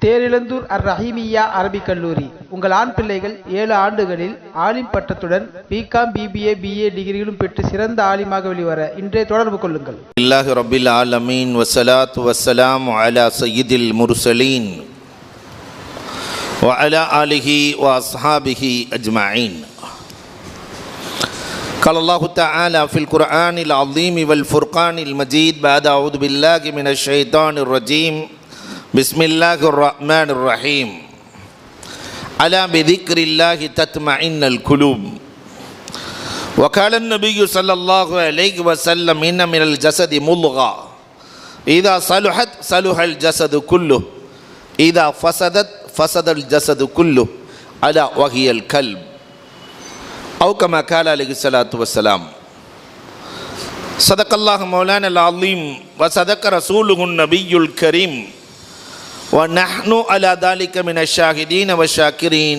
தேரிழந்தூர் அர் ரஹீமியா அரபிக் கல்லூரி. உங்கள் ஆண் பிள்ளைகள் 7 ஆண்டுகளில் ஆலிம் பட்டத்துடன் பிகாம், பிபிஏ, பிஏ டிகிரிகளும் பெற்று சிறந்த ஆலிமாக வெளிவர இன்றே தொடர்பு கொள்ளுங்கள். அல்லாஹ் ரப்பில் ஆலமீன் வஸ்ஸலாத்து வஸ்ஸலாமு அலா சய்யிதில் முர்சலீன் வ அலா ஆலிஹி வ அஸ்ஹாபிஹி அஜ்மஈன். قال الله تعالى في القرآن العظيم والفرقان المجيد بعد أعوذ بالله من الشيطان الرجيم بسم الله الرحمن الرحيم ألا بذكر الله تطمئن القلوب وقال النبي صلى الله عليه وسلم إن من الجسد مضغة إذا صلحت صلح الجسد كله إذا فسدت فسد الجسد كله ألا وهي القلب أو كما قال عليه الصلاة والسلام. صدق الله مولانا العظيم وصدق رسوله النبي الكريم ونحن على ذلك من الشاهدين والشاكرين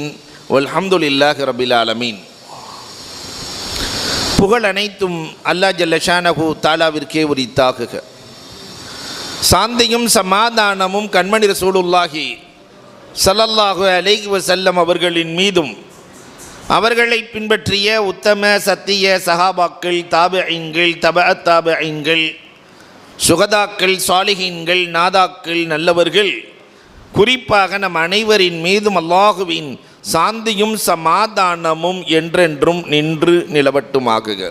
والحمد لله رب العالمين. புகழ் அனைத்தும் அல்லாஹ் ஜல்ல ஷானஹு தஆலாவிற்கே உரித்தாகுக. சாந்தியும் சமாதானமும் கண்மணி ரசூலுல்லாஹி ஸல்லல்லாஹு அலைஹி வஸல்லம் அவர்களின் மீதும் அவர்களை பின்பற்றிய உத்தம சத்திய சஹாபாக்கள், தாபிஈன்கள், தபஅத் தாபிஈன்கள், சுகதாக்கள், சாலிஹீன்கள், நாதாக்கள், நல்லவர்கள், குறிப்பாக நம் அனைவரின் மீதும் அல்லாஹுவின் சாந்தியும் சமாதானமும் என்றென்றும் நின்று நிலவட்டுமாகுக.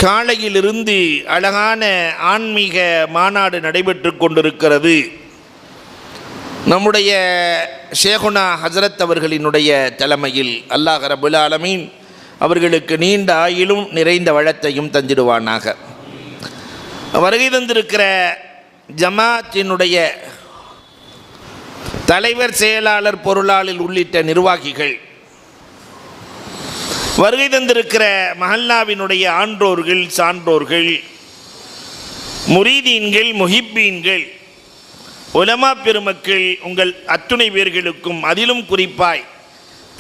காலையிலிருந்து அழகான ஆன்மீக மாநாடு நடைபெற்று கொண்டிருக்கிறது. நம்முடைய ஷேகுனா ஹசரத் அவர்களினுடைய தலைமையில் அல்லாஹ் ரப்புல் ஆலமீன் அவர்களுக்கு நீண்ட ஆயிலும் நிறைந்த வளத்தையும் தந்திடுவானாக. வருகை தந்திருக்கிற ஜமாத்தினுடைய தலைவர், செயலாளர், பொருளாளர் உள்ளிட்ட நிர்வாகிகள், வருகை தந்திருக்கிற மஹல்லாவினுடைய ஆன்றோர்கள், சான்றோர்கள், முரீதீன்கள், முஹிப்பீன்கள், உலமா பெருமக்கள், உங்கள் அத்துணை பேர்களுக்கும், அதிலும் குறிப்பாய்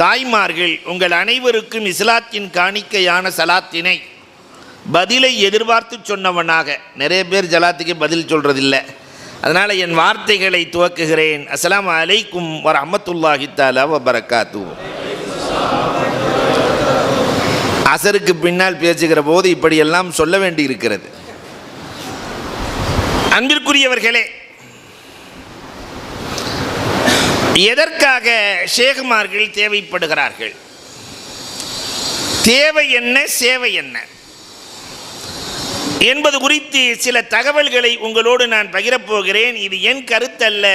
தாய்மார்கள், உங்கள் அனைவருக்கும் இஸ்லாத்தின் காணிக்கையான சலாத்தினை பதிலை எதிர்பார்த்து சொன்னவனாக, நிறைய பேர் ஜலாத்துக்கு பதில் சொல்கிறதில்லை, அதனால் என் வார்த்தைகளை துவக்குகிறேன். அஸ்ஸலாமு அலைக்கும் வரஹ்மத்துல்லாஹி தஆலா வபரகாத்துஹு. அசருக்கு பின்னால் பேசுகிற போது இப்படியெல்லாம் சொல்ல வேண்டி இருக்கிறது. அன்பிற்குரியவர்களே, எதற்காக ஷேகுமார்கள் தேவைப்படுகிறார்கள்? தேவை என்ன, சேவை என்ன என்பது குறித்து சில தகவல்களை உங்களோடு நான் பகிரப்போகிறேன். இது என் கருத்தல்ல.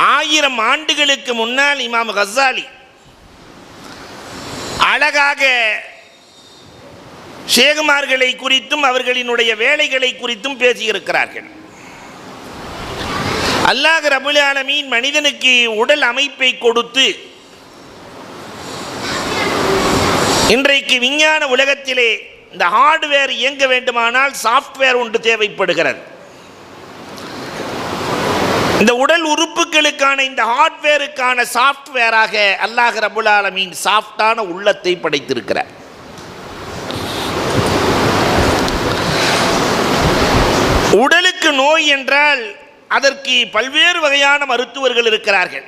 1000 ஆண்டுகளுக்கு முன்னால் இமாம் கஸ்ஸாலி அழகாக ஷேகுமார்களை குறித்தும் அவர்களினுடைய வேலைகளை குறித்தும் பேசியிருக்கிறார்கள். அல்லாஹ் ரப்புல் ஆலமீன் மனிதனுக்கு உடல் அமைப்பை கொடுத்து இன்றைக்கு விஞ்ஞான உலகத்திலே இந்த ஹார்ட்வேர் இயங்க வேண்டுமானால் சாஃப்ட்வேர் ஒன்று தேவைப்படுகிறது. இந்த உடல் உறுப்புகளுக்கான இந்த ஹார்ட்வேருக்கான சாஃப்ட்வேராக அல்லாஹ் ரப்புல் ஆலமீன் சாஃப்டான உள்ளத்தை படைத்திருக்கிறார். உடலுக்கு நோய் என்றால் அதற்கு பல்வேறு வகையான மருத்துவர்கள் இருக்கிறார்கள்.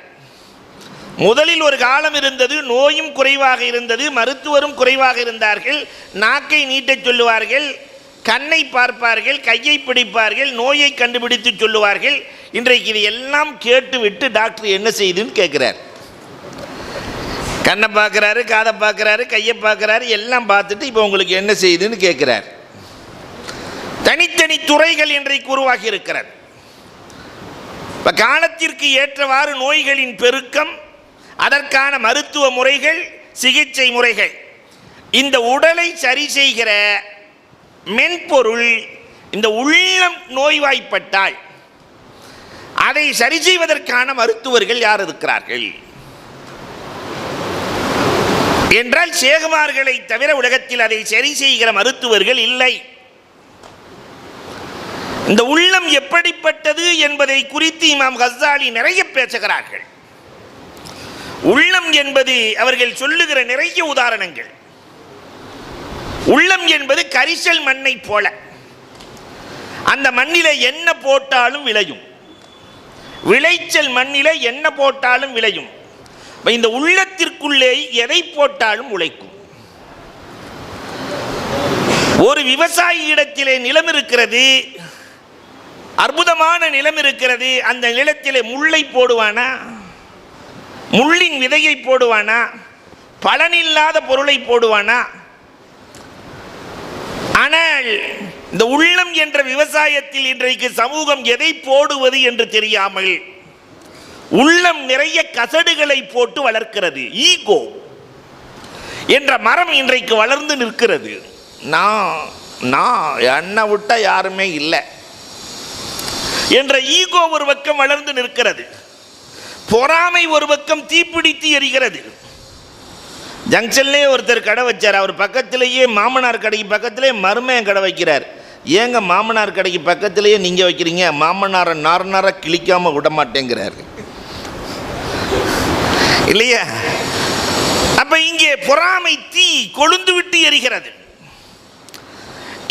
முதலில் ஒரு காலம் இருந்தது, நோயும் குறைவாக இருந்தது, மருத்துவரும் குறைவாக இருந்தார்கள். நாக்கை நீட்டச் சொல்லுவார்கள், கண்ணை பார்ப்பார்கள், கையை பிடிப்பார்கள், நோயை கண்டுபிடித்து சொல்லுவார்கள். இன்றைக்கு இது எல்லாம் கேட்டுவிட்டு டாக்டர் என்ன செய்யுதுன்னு கேட்குறார். கண்ணை பார்க்குறாரு, காதை பார்க்குறாரு, கையை பார்க்குறாரு, எல்லாம் பார்த்துட்டு இப்போ உங்களுக்கு என்ன செய்யுதுன்னு கேட்குறார். தனித்தனி துறைகள் இன்றைக்கு உருவாகி இருக்கிறது. இப்போ காலத்திற்கு ஏற்றவாறு நோய்களின் பெருக்கம், அதற்கான மருத்துவ முறைகள், சிகிச்சை முறைகள், இந்த உடலை சரி செய்கிற மென்பொருள், இந்த உள்ளம் நோய்வாய்ப்பட்டால் அதை சரி செய்வதற்கான மருத்துவர்கள் யார் இருக்கிறார்கள் என்றால் ஷேகுமார்களை தவிர உலகத்தில் அதை சரி செய்கிற மருத்துவர்கள் இல்லை. இந்த உள்ளம் எப்படிப்பட்டது என்பதை குறித்து இமாம் கஸ்ஸாலி நிறைய பேசுகிறார்கள். உள்ளம் என்பது அவர்கள் சொல்லுகிற நிறைய உதாரணங்கள். உள்ளம் என்பது கரிசல் மண்ணை போல, அந்த மண்ணிலே என்ன போட்டாலும் விளையும். விளைச்சல் மண்ணிலே என்ன போட்டாலும் விளையும். இந்த உள்ளத்திற்குள்ளே எதை போட்டாலும் உழைக்கும். ஒரு விவசாயி இடத்திலே நிலம் இருக்கிறது, அற்புதமான நிலம் இருக்கிறது. அந்த நிலத்திலே முள்ளை போடுவானா, முள்ளின் விதையை போடுவானா, பலனில்லாத பொருளை போடுவானா? ஆனால் இந்த உள்ளம் என்ற விவசாயத்தில் இன்றைக்கு சமூகம் எதை போடுவது என்று தெரியாமல் உள்ளம் நிறைய கசடுகளை போட்டு வளர்க்கிறது. ஈகோ என்ற மரம் இன்றைக்கு வளர்ந்து நிற்கிறது. நான் என்னை விட்ட யாருமே இல்லை என்ற ஈகோ ஒரு பக்கம் வளர்ந்து நிற்கிறது. பொறாமை ஒரு பக்கம் தீப்பிடித்து எரிகிறது. ஜங்ஷன்லேயே ஒருத்தர் கடை வச்சார். அவர் பக்கத்திலேயே மாமனார் கடைக்கு பக்கத்திலே மருமையன் கடை வைக்கிறார். ஏங்க மாமனார் கடைக்கு பக்கத்திலேயே நீங்கள் வைக்கிறீங்க? மாமனாரை நார கிழிக்காமல் விட மாட்டேங்கிறார் இல்லையா? அப்ப இங்கே பொறாமை தீ கொழுந்து விட்டு எரிகிறது.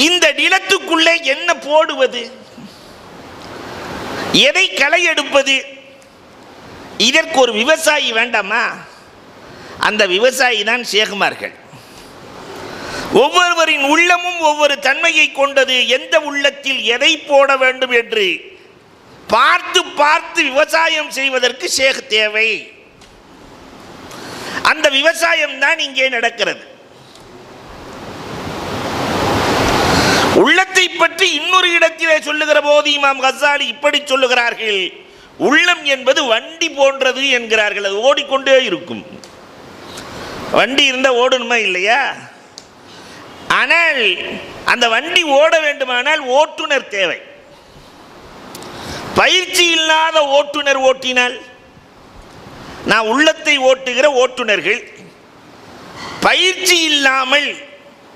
இந்த நிலத்துக்குள்ளே என்ன போடுவது, எதை களை எடுப்பது? இதற்கு ஒரு விவசாயி வேண்டாமா? அந்த விவசாயி தான் ஷேகுமார்கள். ஒவ்வொருவரின் உள்ளமும் ஒவ்வொரு தன்மையை கொண்டது. எந்த உள்ளத்தில் எதை போட வேண்டும் என்று பார்த்து பார்த்து விவசாயம் செய்வதற்கு ஷேக் தேவை. அந்த விவசாயம் தான் இங்கே நடக்கிறது. உள்ளத்தை பற்றி இன்னொரு இடத்திலே சொல்லுகிற போது இமாம் கஸாலி இப்படி சொல்லுகிறார்கள், உள்ளம் என்பது வண்டி போன்றது என்கிறார்கள். அது ஓடிக்கொண்டே இருக்கும். வண்டி இருந்தால் ஓடணுமா இல்லையா? ஆனால் அந்த வண்டி ஓட வேண்டுமானால் ஓட்டுநர் தேவை. பயிற்சி இல்லாத ஓட்டுநர் ஓட்டினால், நான் உள்ளத்தை ஓட்டுகிற ஓட்டுநர்கள் பயிற்சி இல்லாமல்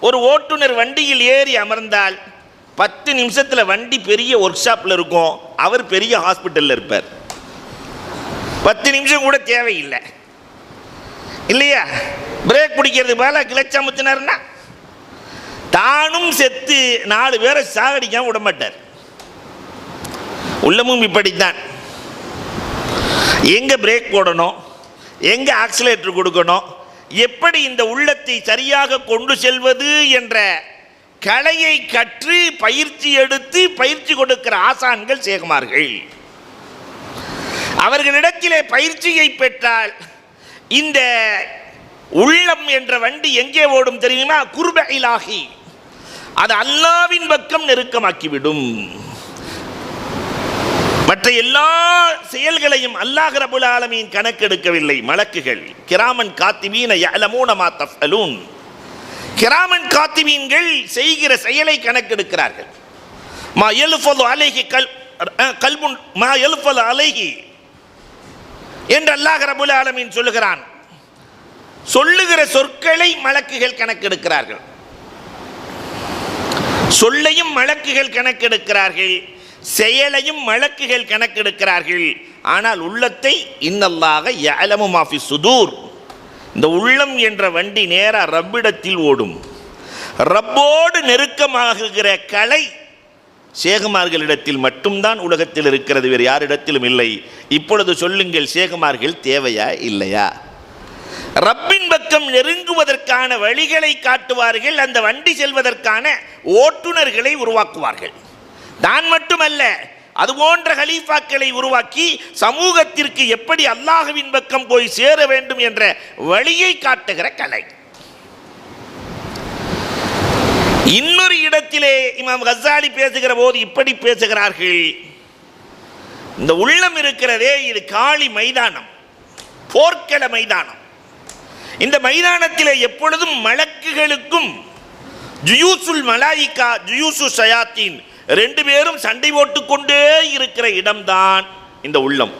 ஒரு ஓட்டுநர் வண்டியில் ஏறி அமர்ந்தால் 10 நிமிஷத்தில் வண்டி பெரிய ஒர்க் ஷாப்பில் இருக்கும், அவர் பெரிய ஹாஸ்பிட்டலில் இருப்பார். 10 நிமிஷம் கூட தேவையில்லை இல்லையா? பிரேக் பிடிக்கிறது போல கிளச் அமுத்தினார்னா தானும் செத்து 4 பேரை சாகடிக்காம விட மாட்டார். உள்ளமும் இப்படித்தான். எங்க பிரேக் போடணும், எங்க ஆக்சிலேட்டர் கொடுக்கணும், எப்படி இந்த உள்ளத்தை சரியாக கொண்டு செல்வது என்ற கலையை கற்று பயிற்சி எடுத்து பயிற்சி கொடுக்கிற ஆசான்கள் ஷேகுமார்கள். அவர்களிடத்திலே பயிற்சியை பெற்றால் இந்த உள்ளம் என்ற வண்டி எங்கே ஓடும் தெரியுமா? குர்ப இலாஹி, அது அல்லாஹ்வின் பக்கம் நெருக்கமாக்கிவிடும். மற்ற எல்லா செயல்களையும் அல்லாஹ் ரப்புல் ஆலமீன் கணக்கெடுக்கவில்லை. மலக்குகள் கிராமன் காத்திபீன யஅலமூன மா தஃஅலூன், கிராமன் காத்திபீன்கள் செய்கிற செயலை கணக்கெடுக்கிறார்கள். மா யல்ஃபது அலைஹி கல்புன் மா யல்ஃபது அலைஹி என்று அல்லாஹ் ரப்புல் ஆலமீன் சொல்லுகிறான். சொல்லுகிற சொற்களை மலக்குகள் கணக்கெடுக்கிறார்கள். சொல்லையும் மலக்குகள் கணக்கெடுக்கிறார்கள், செயலையும் மலக்குகள் கணக்கெடுக்கிறார்கள். ஆனால் உள்ளத்தை இன்னல்லாஹ யஅலமு மா ஃபி சுதூர், இந்த உள்ளம் என்ற வண்டி நேரா ரப்பிடத்தில் ஓடும். ரப்போடு நெருக்கமாகுகிற கலை ஷேகுமார்களிடத்தில் மட்டும்தான் உலகத்தில் இருக்கிறது, வேறு யாரிடத்திலும் இல்லை. இப்பொழுது சொல்லுங்கள், ஷேகுமார்கள் தேவையா இல்லையா? ரப்பின் பக்கம் நெருங்குவதற்கான வழிகளை காட்டுவார்கள், அந்த வண்டி செல்வதற்கான ஓட்டுநர்களை உருவாக்குவார்கள். தான் மட்டுமல்ல, அது போன்ற கலீஃபாக்களை உருவாக்கி சமூகத்திற்கு எப்படி அல்லாஹ்வின் பக்கம் போய் சேர வேண்டும் என்ற வழியை காட்டுகிற கலை. இன்னொரு இடத்திலே இமாம் கஸாலி பேசுகிற போது இப்படி பேசுகிறார்கள், இந்த உள்ளம் இருக்கிறதே இது காளி மைதானம், போர்க்கள மைதானம். இந்த மைதானத்திலே எப்பொழுதும் மலக்குகளுக்கும் ஜுயூசுல் மலாயிகா ஜுயூசு ஷயாத்தீன் 2 பேரும் சண்டை போட்டுக்கொண்டே இருக்கிற இடம்தான் இந்த உள்ளம்.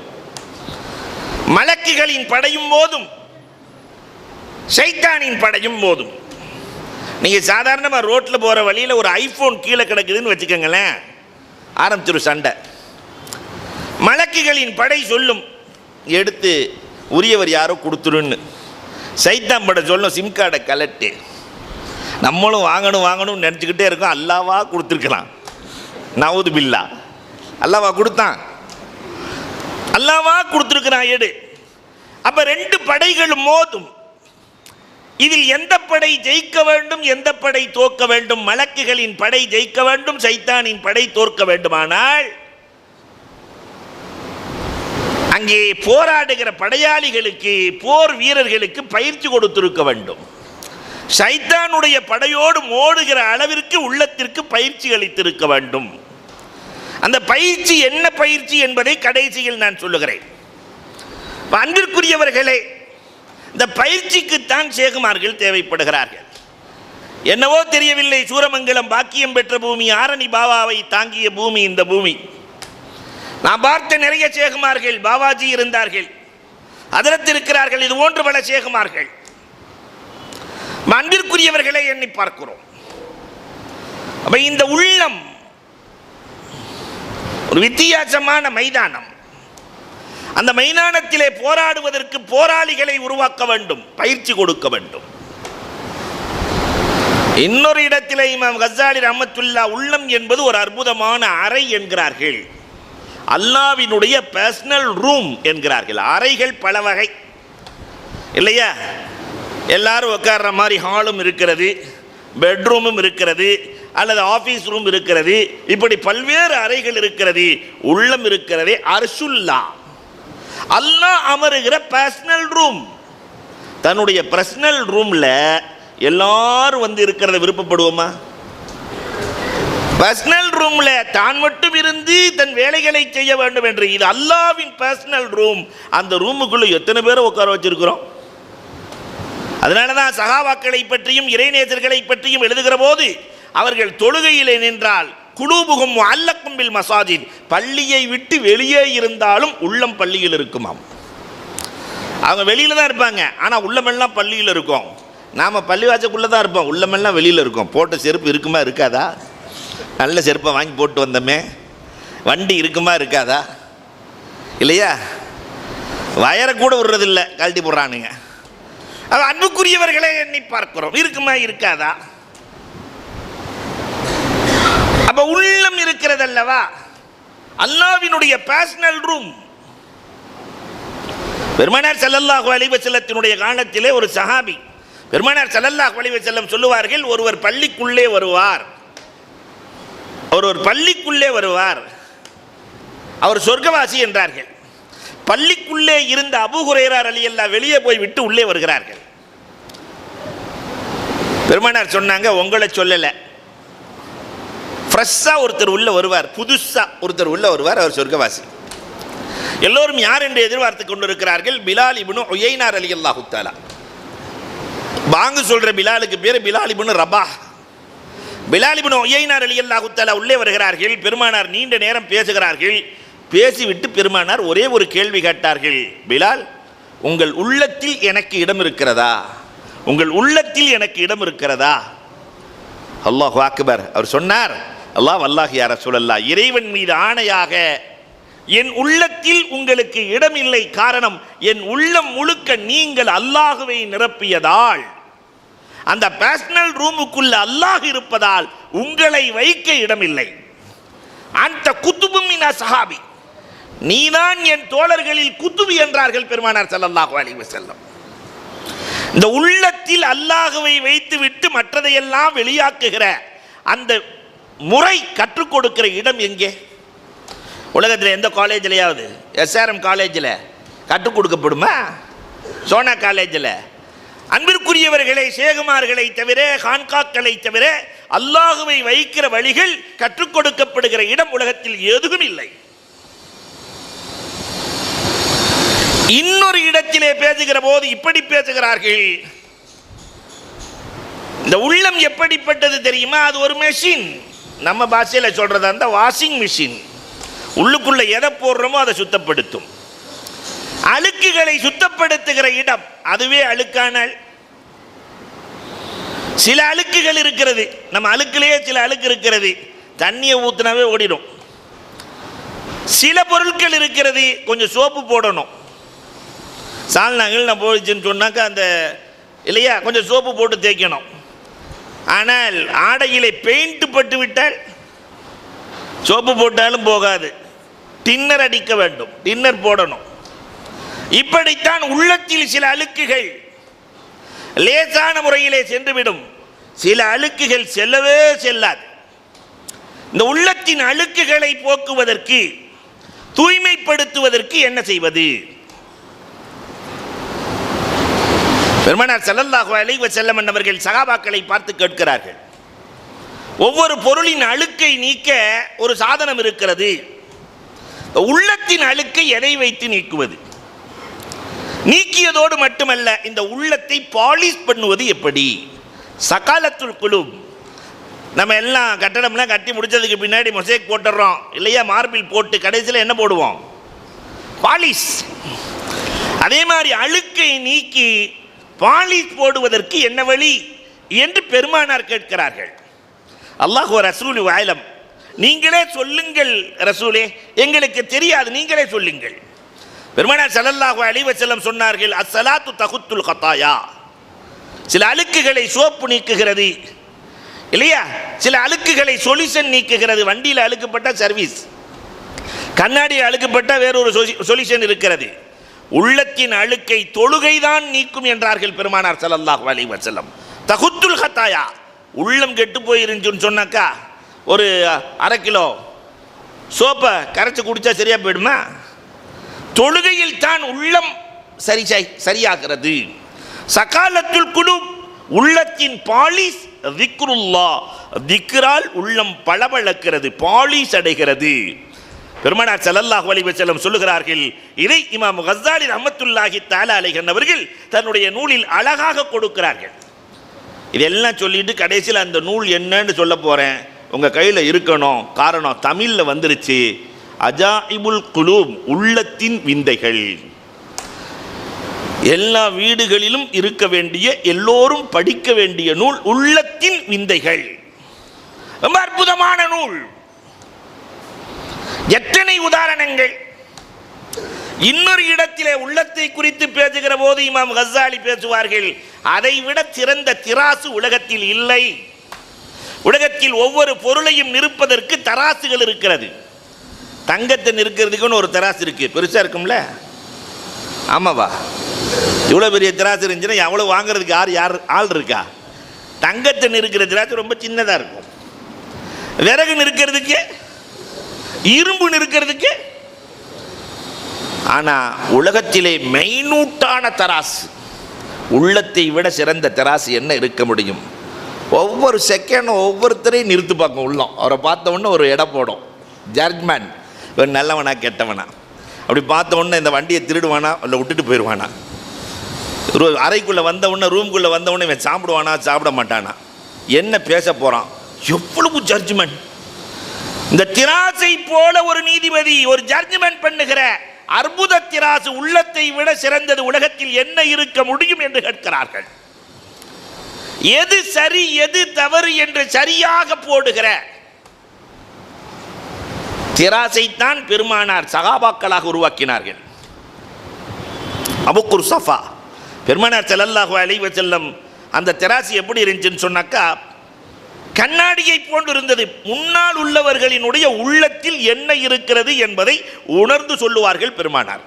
மலக்குகளின் படையும் போதும் ஷைத்தானின் படையும் போதும். நீங்க சாதாரணமா ரோட்ல போற வழியில ஒரு ஐபோன் கீழே கிடக்குதுன்னு வச்சுக்கோங்களேன், ஆரம்பிச்சிடும் சண்டை. மலக்குகளின் படை சொல்லும், எடுத்து உரியவர் யாரோ கொடுத்துருன்னு. சைத்தான் படை சொல்லும், சிம் கார்டை கலட்டு. நம்மளும் வாங்கணும் வாங்கணும்னு நினச்சிக்கிட்டே இருக்கோம், அல்லாவா கொடுத்துருக்கலாம் நவுது பில்லா. அல்லாவா கொடுத்தான்? அல்லாவா கொடுத்துருக்கிறான் எடு. அப்ப ரெண்டு படைகளும் மோதும். இதில் எந்த படை ஜெயிக்க வேண்டும், எந்த படை தோற்க வேண்டும்? மலக்குகளின் படை ஜெயிக்க வேண்டும், சைத்தானின் படை தோற்க வேண்டுமானால் அங்கே போராடுகிற படையாளிகளுக்கு, போர் வீரர்களுக்கு பயிற்சி கொடுத்திருக்க வேண்டும். சைத்தானுடைய படையோடு மோதுகிற அளவிற்கு உள்ளத்திற்கு பயிற்சி அளித்திருக்க வேண்டும். அந்த பயிற்சி என்ன பயிற்சி என்பதை கடைசியில் நான் சொல்லுகிறேன். அன்பிற்குரியவர்களே, இந்த பயிற்சிக்குத்தான் சேகுமார்கள் தேவைப்படுகிறார்கள். என்னவோ தெரியவில்லை, சூரமங்கலம் பாக்கியம் பெற்ற பூமி, ஆரணி பாபாவை தாங்கிய பூமி இந்த பூமி. நான் பார்த்த நிறைய சேகுமார்கள், பாபாஜி இருந்தார்கள், ஹதரத் இருக்கிறார்கள், இது போன்று பல சேகுமார்கள். அன்பிற்குரியவர்களை எண்ணி பார்க்கிறோம். அப்ப இந்த உள்ளம் ஒரு வித்தியாசமான மைதானம். அந்த மைதானத்திலே போராடுவதற்கு போராளிகளை உருவாக்க வேண்டும், பயிற்சி கொடுக்க வேண்டும். இன்னொரு இடத்திலே இமாம் கஸ்ஸாலி ரஹ்மத்துல்லா உள்ளம் என்பது ஒரு அற்புதமான அறை என்கிறார்கள். அல்லாஹ்வினுடைய பர்சனல் ரூம் என்கிறார்கள். அறைகள் பல வகை இல்லையா? எல்லாரும் உட்கார்ற மாதிரி ஹாலும் இருக்கிறது, பெட்ரூமும் இருக்கிறது, அல்லது ஆபீஸ் ரூம் இருக்கிறது, இப்படி பல்வேறு அறைகள் இருக்கிறது. உள்ளம் இருக்கிறதே அர்ஷுல்லா, அல்லாஹ் அமருகிற பர்சனல் ரூம். தன்னுடைய பர்சனல் ரூம்ல எல்லாரும் வந்து இருக்கிறத விருப்பப்படுவோமா? பர்சனல் ரூம்ல தான் மட்டும் இருந்து தன் வேலைகளை செய்ய வேண்டும் என்று, இது அல்லாஹ்வின் பர்சனல் ரூம். அந்த ரூமுக்குள்ள எத்தனை பேரை உட்கார வச்சிருக்கிறோம்? அதனாலதான் சஹாபாக்களை பற்றியும் இறைநேசர்களை பற்றியும் எழுதுகிற போது அவர்கள் தொழுகையிலே நின்றால் குலூபுகும் முஅல்லக்கும் பில் மசாஜித், பள்ளியை விட்டு வெளியே இருந்தாலும் உள்ளம் பள்ளியில் இருக்குமாம். அவங்க வெளியில தான் இருப்பாங்க, ஆனா உள்ளமெல்லாம் பள்ளியில் இருக்கும். நாம பள்ளிவாசலுக்குள்ள தான் இருப்போம், உள்ளமெல்லாம் வெளியில இருக்கும். போட்ட செருப்பு இருக்குமா இருக்காதா? நல்ல செருப்பை வாங்கி போட்டு வந்தோமே, வண்டி இருக்குமா இருக்காதா? இல்லையா? வயரை கூட விடுறதில்லை, கழட்டி போடுறானுங்க. அன்புக்குரியவர்களை எண்ணி பார்க்கிறோம், இருக்குமா இருக்காதா? அப்ப உள்ளம் இருக்கிறது அல்லவா, அல்லாஹ்வினுடைய பர்சனல் ரூம். பெருமானார் ஸல்லல்லாஹு அலைஹி வஸல்லத்தினுடைய காலத்திலே ஒரு சஹாபி, பெருமானார் ஸல்லல்லாஹு அலைஹி வஸல்லம் சொல்லுவார்கள், ஒருவர் பள்ளிக்குள்ளே வருவார், ஒருவர் பள்ளிக்குள்ளே வருவார், அவர் சொர்க்கவாசி என்றார்கள். பள்ளிக்குள்ளே இருந்த அபூ ஹுரைரா ரலியல்லாஹு வெளியே போய் விட்டு உள்ளே வருகிறார்கள். பெருமானார் சொன்னாங்க, உங்களை சொல்லல, ஃப்ரெஷ்ஷா ஒருத்தர் உள்ள வருவார், புதுசா ஒருத்தர் உள்ள வருவார், அவர் சொர்க்கவாசி. எல்லோரும் யார் என்று எதிர்பார்த்து கொண்டிருக்கிறார்கள். பிலால் இப்னு உயைனா ரலியல்லாஹு தஆலா. பாங்கு சொல்ற பிலாலுக்கு பேர் பிலால் இப்னு ரபாஹ். பிலால் இப்னு உயைனா ரலியல்லாஹு தஆலா உள்ளே வருகிறார்கள். பெருமானார் நீண்ட நேரம் பேசுகிறார்கள். பேசிவிட்டு பெருமானார் ஒரே ஒரு கேள்வி கேட்டார்கள், பிலால், உங்கள் உள்ளத்தில் எனக்கு இடம் இருக்கிறதா? உங்கள் உள்ளத்தில் எனக்கு இடம் இருக்கிறதா? அல்லாஹு அக்பர். அவர் சொன்னார், அல்லாஹ் வல்லாஹி யா ரசூலல்லாஹ், இறைவன் மீது ஆணையாக என் உள்ளத்தில் உங்களுக்கு இடம் இல்லை. காரணம், என் உள்ளம் முழுக்க நீங்கள் அல்லாஹுவை நிரப்பியதால், அந்த பர்சனல் ரூமுக்குள்ள அல்லாஹ் இருப்பதால் உங்களை வைக்க இடமில்லை. அந்த குத்துபும் மின சஹாபி, நீதான் என் தோழர்களில் குத்துபி என்றார்கள் பெருமானார் ஸல்லல்லாஹு அலைஹி வஸல்லம். இந்த உள்ளத்தில் அல்லாஹுவை வைத்து விட்டு மற்றதையெல்லாம் வெளியாக்குகிற அந்த முறை கற்றுக் கொடுக்கிற இடம் எங்கே? உலகத்தில் எந்த காலேஜ்லையாவது, எஸ்ஆர்எம் காலேஜில் கற்றுக் கொடுக்கப்படுமா? சோனா காலேஜில்? அன்பிற்குரியவர்களை, சேகுமார்களை தவிர, கான்காக்களை தவிர அல்லாஹுவை வைக்கிற வழிகள் கற்றுக் கொடுக்கப்படுகிற இடம் உலகத்தில் எதுவும் இல்லை. இன்னொரு இடத்திலே பேசுகிற போது இப்படி பேசுகிறார்கள், இந்த உள்ளம் எப்படிப்பட்டது தெரியுமா? அது ஒரு மெஷின். நம்ம பாஷையில் சொல்றதா இருந்தா வாஷிங் மிஷின். உள்ளுக்குள்ள எதை போடுறோமோ அதை சுத்தப்படுத்தும். அழுக்குகளை சுத்தப்படுத்துகிற இடம், அதுவே அழுக்கானால். சில அழுக்குகள் இருக்கிறது, நம்ம அழுக்கிலேயே சில அழுக்கு இருக்கிறது, தண்ணியை ஊத்தினாவே ஓடிடும். சில பொருட்கள் இருக்கிறது, கொஞ்சம் சோப்பு போடணும். சால்னாங்கள் நான் போயிடுச்சுன்னு சொன்னாக்கா அந்த இல்லையா, கொஞ்சம் சோப்பு போட்டு தேய்க்கணும். ஆனால் ஆடையிலே பெயிண்ட் பட்டு விட்டால் சோப்பு போட்டாலும் போகாது, டின்னர் அடிக்க வேண்டும், டின்னர் போடணும். இப்படித்தான் உள்ளத்தில் சில அழுக்குகள் லேசான முறையிலே சென்றுவிடும், சில அழுக்குகள் செல்லவே செல்லாது. இந்த உள்ளத்தின் அழுக்குகளை போக்குவதற்கு, தூய்மைப்படுத்துவதற்கு என்ன செய்வது? பெருமானார் ஸல்லல்லாஹு அலைஹி வஸல்லம் அவர்கள் சஹாபாக்களை பார்த்து கேட்கிறார்கள், ஒவ்வொரு பொருளின் அழுக்கை நீக்க ஒரு சாதனம் இருக்கிறது, உள்ளத்தின் அழுக்கை எதை வைத்து நீக்குவது? நீக்கியதோடு மட்டுமல்ல, இந்த உள்ளத்தை பாலிஷ் பண்ணுவது எப்படி? சகாலத்துல் குலூப். நம்ம எல்லாம் கட்டடம்லாம் கட்டி முடிச்சதுக்கு பின்னாடி மொசைக் போட்டுறோம் இல்லையா, மார்பிள் போட்டு கடைசியில் என்ன போடுவோம்? பாலிஷ். அதே மாதிரி அழுக்கை நீக்கி பாலிஷ் போடுவதற்கு என்ன வழி என்று பெருமானார் கேட்கிறார்கள். அல்லாஹ் ரசூலு ஆலம், நீங்களே சொல்லுங்கள் ரசூலே, எங்களுக்கு தெரியாது, நீங்களே சொல்லுங்கள். பெருமானார் ஸல்லல்லாஹு அலைஹி வஸல்லம் சொன்னார்கள், அஸ்ஸலாத்து தகுத்துல் கதாயா. சில அழுக்குகளை சோப்பு நீக்குகிறது இல்லையா, சில அழுக்குகளை சொல்யூஷன் நீக்குகிறது. வண்டியில் அழுக்கப்பட்ட சர்வீஸ், கண்ணாடி அழுக்கப்பட்ட வேறொரு சொல்யூஷன் இருக்கிறது. உள்ளத்தின் அழுக்கை தொழுகைதான் நீக்கும் என்றார்கள் பெருமானார் ஸல்லல்லாஹு அலைஹி வஸல்லம். தகுத்துல் கதாயா, உள்ளம் கெட்டு போயிருந்துன்னு சொன்னாக்கா ஒரு அரை கிலோ சோப்பை கரைச்சி குடித்தா சரியாக போயிடுமா? தொழுகையில் தான் உள்ளம் சரியாகிறது. சகாலத்துல் குலூப், உள்ளத்தின் பாலிஷ் திக்ருல்லாஹ், திக்ரால் உள்ளம் பளபளக்கிறது, பாலிஷ் அடைகிறது. பெருமானார் ஸல்லல்லாஹு அலைஹி வஸல்லம் சொல்லுகிறார்கள். இதை இமாம் கஸ்ஸாலி ரஹ்மத்துல்லாஹி தஆலா அலைஹி அவர்கள் தன்னுடைய நூலில் அழகாக கொடுக்கிறார்கள். இதெல்லாம் சொல்லிட்டு கடைசியில் அந்த நூல் என்னன்னு சொல்ல போகிறேன், உங்கள் கையில் இருக்கணும். காரணம் தமிழில் வந்துருச்சு, அஜாயிபுல் குலூப், உள்ளத்தின் விந்தைகள். எல்லா வீடுகளிலும் இருக்க வேண்டிய, எல்லோரும் படிக்க வேண்டிய நூல் உள்ளத்தின் விந்தைகள். ரொம்ப அற்புதமான நூல். எத்தனை உதாரணங்கள்! இன்னொரு இடத்திலே உள்ளத்தை குறித்து பேசுகிற போது இமாம் கஸ்ஸாலி பேசுவார்கள், அதை விட சிறந்த திராசு உலகத்தில் இல்லை. உலகத்தில் ஒவ்வொரு பொருளையும் நிறுப்பதற்கு தராசுகள் இருக்கிறது. தங்கத்தை நிற்கிறதுக்குன்னு ஒரு தராசு இருக்கு, பெருசா இருக்கும்ல, ஆமாவா? இவ்வளோ பெரிய திராசு இருந்துச்சுன்னா எவ்வளோ வாங்குறதுக்கு யார் ஆள் இருக்கா? தங்கத்தை நிற்கிற திராசு ரொம்ப சின்னதாக இருக்கும். விறகு நிற்கிறதுக்கு, இரும்பு நிற்கிறதுக்கு. ஆனால் உலகத்திலே மைனூட்டான தராசு, உள்ளத்தை விட சிறந்த தராசு என்ன இருக்க முடியும்? ஒவ்வொரு செகண்டும் ஒவ்வொருத்தரையும் நிறுத்து பார்க்கும் உள்ளம். அவரை பார்த்த உடனே ஒரு இடம் போடும், ஜட்ஜ்மெண்ட், இவன் நல்லவனா கெட்டவனா. அப்படி பார்த்த உடனே இந்த வண்டியை திருடுவானா இல்லை விட்டுட்டு போயிடுவானா, அறைக்குள்ளே வந்த உடனே, ரூம்குள்ளே வந்த உடனே இவன் சாப்பிடுவானா சாப்பிட மாட்டானா, என்ன பேச போகிறான், எவ்வளவு ஜட்ஜ்மெண்ட். இந்த திராசை போல ஒரு நீதிபதி ஒரு ஜட்ஜ்மெண்ட் பண்ணுகிற அற்புத திராசு, உள்ளத்தை விட சிறந்தது உலகத்தில் என்ன இருக்க முடியும் என்று கேட்கிறார்கள். எது சரி எது தவறு என்று சரியாக போடுகிற திராசைத்தான் பெருமானார் சகாபாக்களாக உருவாக்கினார்கள். அபூ குர்ஸஃபா, பெருமானார் ஸல்லல்லாஹு அலைஹி வஸல்லம் அந்த திராசு எப்படி இருந்துச்சுன்னு சொன்னாக்கா, கண்ணாடியை போன்று இருந்தது. முன்னால் உள்ளவர்களினுடைய உள்ளத்தில் என்ன இருக்கிறது என்பதை உணர்ந்து சொல்லுவார்கள் பெருமானார்.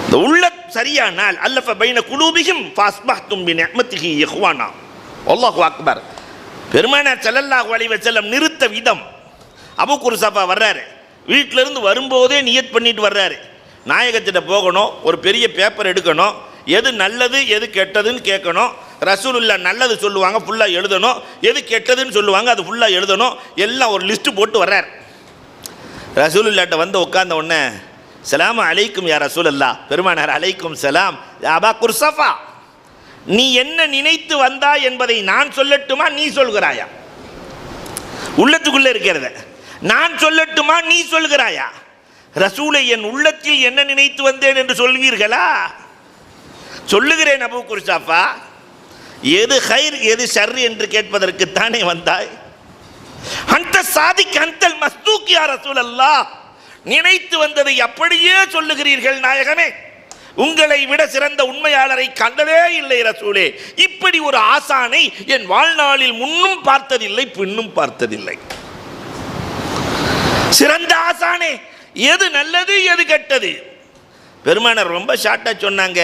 இந்த உள்ள சரியானால் அல்லஃப பைன குலூபிஹிம் ஃபஸ்பஹ்தும் பிநிஅமதிஹி இஹ்வானா. அல்லாஹு அக்பர். பெருமானார் ஸல்லல்லாஹு அலைஹி வஸல்லம் நிறுத்த விதம். அபூ குர்ஸஃபா வர்றாரு, வீட்டில இருந்து வரும்போதே நியத் பண்ணிட்டு வர்றாரு, நாயகத்திட்ட போகணும், ஒரு பெரிய பேப்பர் எடுக்கணும், எது நல்லது எது கெட்டதுன்னு கேட்கணும். ரசூலுல்லாஹ் நல்லது சொல்லுவாங்க, ஃபுல்லாக எழுதணும், எது கெட்டதுன்னு சொல்லுவாங்க அது ஃபுல்லாக எழுதணும். எல்லாம் ஒரு லிஸ்ட்டு போட்டு வர்றார். ரசூலுல்லாஹ்ட்ட வந்து உட்கார்ந்த உடனே, சலாம் அலைக்கும் யா ரசூலல்லாஹ். பெருமானார், அலைக்கும் சலாம் அபா குர்ஸஃபா, நீ என்ன நினைத்து வந்தா என்பதை நான் சொல்லட்டுமா நீ சொல்கிறாயா? உள்ளத்துக்குள்ளே இருக்கிறத நான் சொல்லட்டுமா நீ சொல்கிறாயா? ரசூலை, என் உள்ளத்தில் என்ன நினைத்து வந்தேன் என்று சொல்வீர்களா? சொல்லுகிறேன் அபூ குர்ஸஃபா. எது ஹைர் எது ஷர் என்று கேட்பதற்குத்தானே வந்தாய்? அந்த சாதிக் அந்தல் மஸ்தூக் யா ரசூலல்லாஹ். நினைத்து வந்ததை அப்படியே சொல்லுகிறீர்கள் நாயகமே. உங்களை விட சிறந்த உண்மையாளரை கண்டதே இல்லை ரசூலே. இப்படி ஒரு ஆசானை என் வாழ்நாளில் முன்னும் பார்த்ததில்லை பின்னும் பார்த்ததில்லை. சிறந்த ஆசானே, எது நல்லது எது கெட்டது? பெருமானார் ரொம்ப ஷார்ட்டா சொன்னாங்க,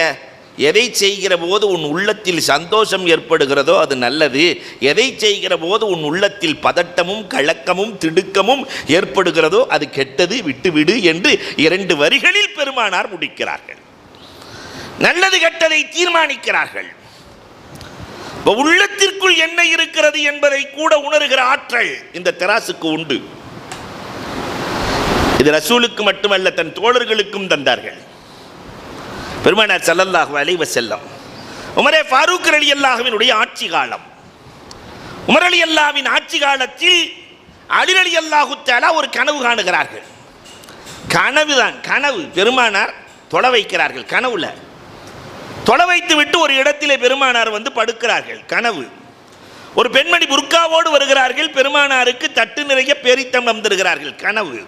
எதை செய்கிற போது உன் உள்ளத்தில் சந்தோஷம் ஏற்படுகிறதோ அது நல்லது, எதை செய்கிற போது உன் உள்ளத்தில் பதட்டமும் கலக்கமும் திடுக்கமும் ஏற்படுகிறதோ அது கெட்டது, விட்டுவிடு என்று 2 வரிகளில் பெருமானார் முடிக்கிறார்கள். நல்லது கெட்டதை தீர்மானிக்கிறார்கள். உள்ளத்திற்குள் என்ன இருக்கிறது என்பதை கூட உணர்கிற ஆற்றல் இந்த தெராசுக்கு உண்டு. இது ரசூலுக்கு மட்டுமல்ல, தன் தோழர்களுக்கும் தந்தார்கள். பெருமானார் ஸல்லல்லாஹு அலைஹி வஸல்லம் உமரே ஃபாரூக் ரலியல்லாஹுவினுடைய ஆட்சி காலம். உமர் ரலியல்லாஹுவின் ஆட்சி காலத்தில் அலி ரலியல்லாஹு தஆலா ஒரு கனவு காணுகிறார்கள். கனவு. பெருமானார் தொலை வைக்கிறார்கள். கனவுல தொலை வைத்து விட்டு ஒரு இடத்திலே பெருமானார் வந்து படுக்கிறார்கள். கனவு. ஒரு பெண்மணி புர்காவோடு வருகிறார்கள். பெருமானாருக்கு தட்டு நிறைய பேரித்தம்பளம் தருகிறார்கள். கனவு.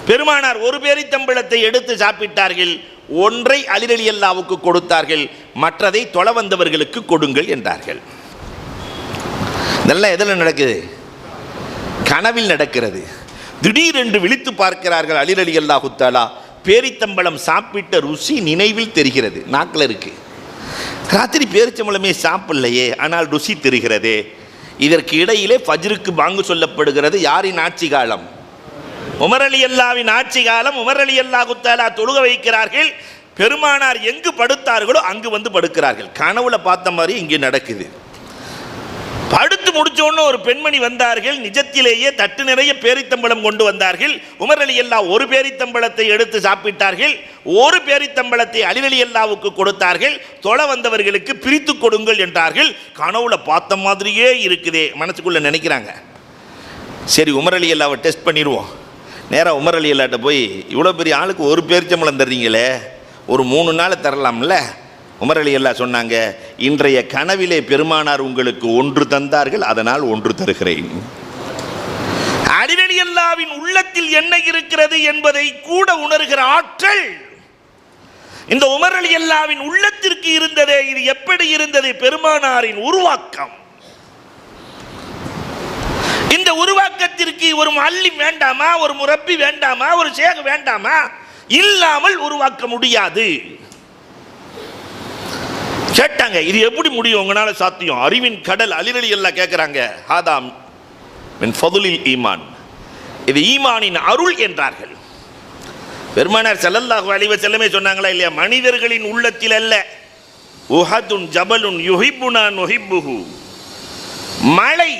பெருமானார் ஒரு பேரித்தம்பளத்தை எடுத்து சாப்பிட்டார்கள். ஒன்றை அலி ரலியல்லாஹுவுக்கு கொடுத்தார்கள், மற்றதை தொலை வந்தவர்களுக்கு கொடுங்கள் என்றார்கள். இதெல்லாம் எதில் நடக்குது? கனவில் நடக்கிறது. திடீரென்று விழித்து பார்க்கிறார்கள் அலி ரலியல்லாஹு தஆலா. பேரித்தம்பளம் சாப்பிட்ட ருசி நினைவில் தெரிகிறது, நாக்கில் இருக்கு. ராத்திரி பேரிச்சம்பளமே சாப்பிடலையே, ஆனால் ருசி தெரிகிறதே. இதற்கு இடையிலே ஃபஜ்ருக்கு பாங்கு சொல்லப்படுகிறது. யாரின் ஆட்சி காலம்? உமர் ரலியல்லாஹுவின் ஆட்சி காலம். உமர் ரலியல்லாஹு தஆலா தொழுக வைக்கிறார்கள். பெருமானார் எங்கு படுத்தார்களோ அங்கு வந்து படுக்கிறார்கள். கனவுல பார்த்த மாதிரி இங்கே நடக்குது. படுத்து முடிச்சோன்னு ஒரு பெண்மணி வந்தார்கள். நிஜத்திலேயே தட்டு நிறைய பேரித்தம்பளம் கொண்டு வந்தார்கள். உமர் ரலியல்லாஹு ஒரு பேரித்தம்பளத்தை எடுத்து சாப்பிட்டார்கள். ஒரு பேரித்தம்பளத்தை அலி ரலியல்லாஹுவுக்கு கொடுத்தார்கள். தொலை வந்தவர்களுக்கு பிரித்து கொடுங்கள் என்றார்கள். கனவுல பார்த்த மாதிரியே இருக்குதே, மனசுக்குள்ள நினைக்கிறாங்க. சரி, உமர் ரலியல்லாஹுவை டெஸ்ட் பண்ணிடுவோம். நேராக உமர் ரலியல்லாஹுட்ட போய், இவ்வளோ பெரிய ஆளுக்கு ஒரு பேரிச்சம்பளம் தர்றீங்களே, ஒரு 3 நாள் தரலாம்ல? உமர் ரலியல்லாஹு சொன்னாங்க, இன்றைய கனவிலே பெருமானார் உங்களுக்கு 1 தந்தார்கள், அதனால் 1 தருகிறேன். அலி ரலியல்லாஹுவின் உள்ளத்தில் என்ன இருக்கிறது என்பதை கூட உணர்கிற ஆற்றல் இந்த உமர் ரலியல்லாஹுவின் உள்ளத்திற்கு இருந்ததே. இது எப்படி இருந்தது? பெருமானாரின் உருவாக்கம். இந்த உருவாக்கத்திற்கு ஒரு முஅல்லிம் வேண்டாமா? ஒரு முரப்பி வேண்டாமா? ஒரு ஷேக் வேண்டாமா? இல்லாமல் உருவாக்க முடியாது. கேட்டாங்க, இது எப்படி முடியும்? உங்களால சாத்தியம்? அறிவின் கடல் அலி ரலியல்லாஹு கேட்கிறாங்க. ஹாதா மின் ஃபதுலில் ஈமான், இது ஈமானின் அருள் என்றார்கள். பெருமானார் ஸல்லல்லாஹு அலைஹி வஸல்லம் சொன்னாங்களா இல்லையா? மனிதர்களின் உள்ளத்தில் அல்ல, உஹதுன் ஜபலுன் யுஹிப்புனா நுஹிப்புஹு, மலை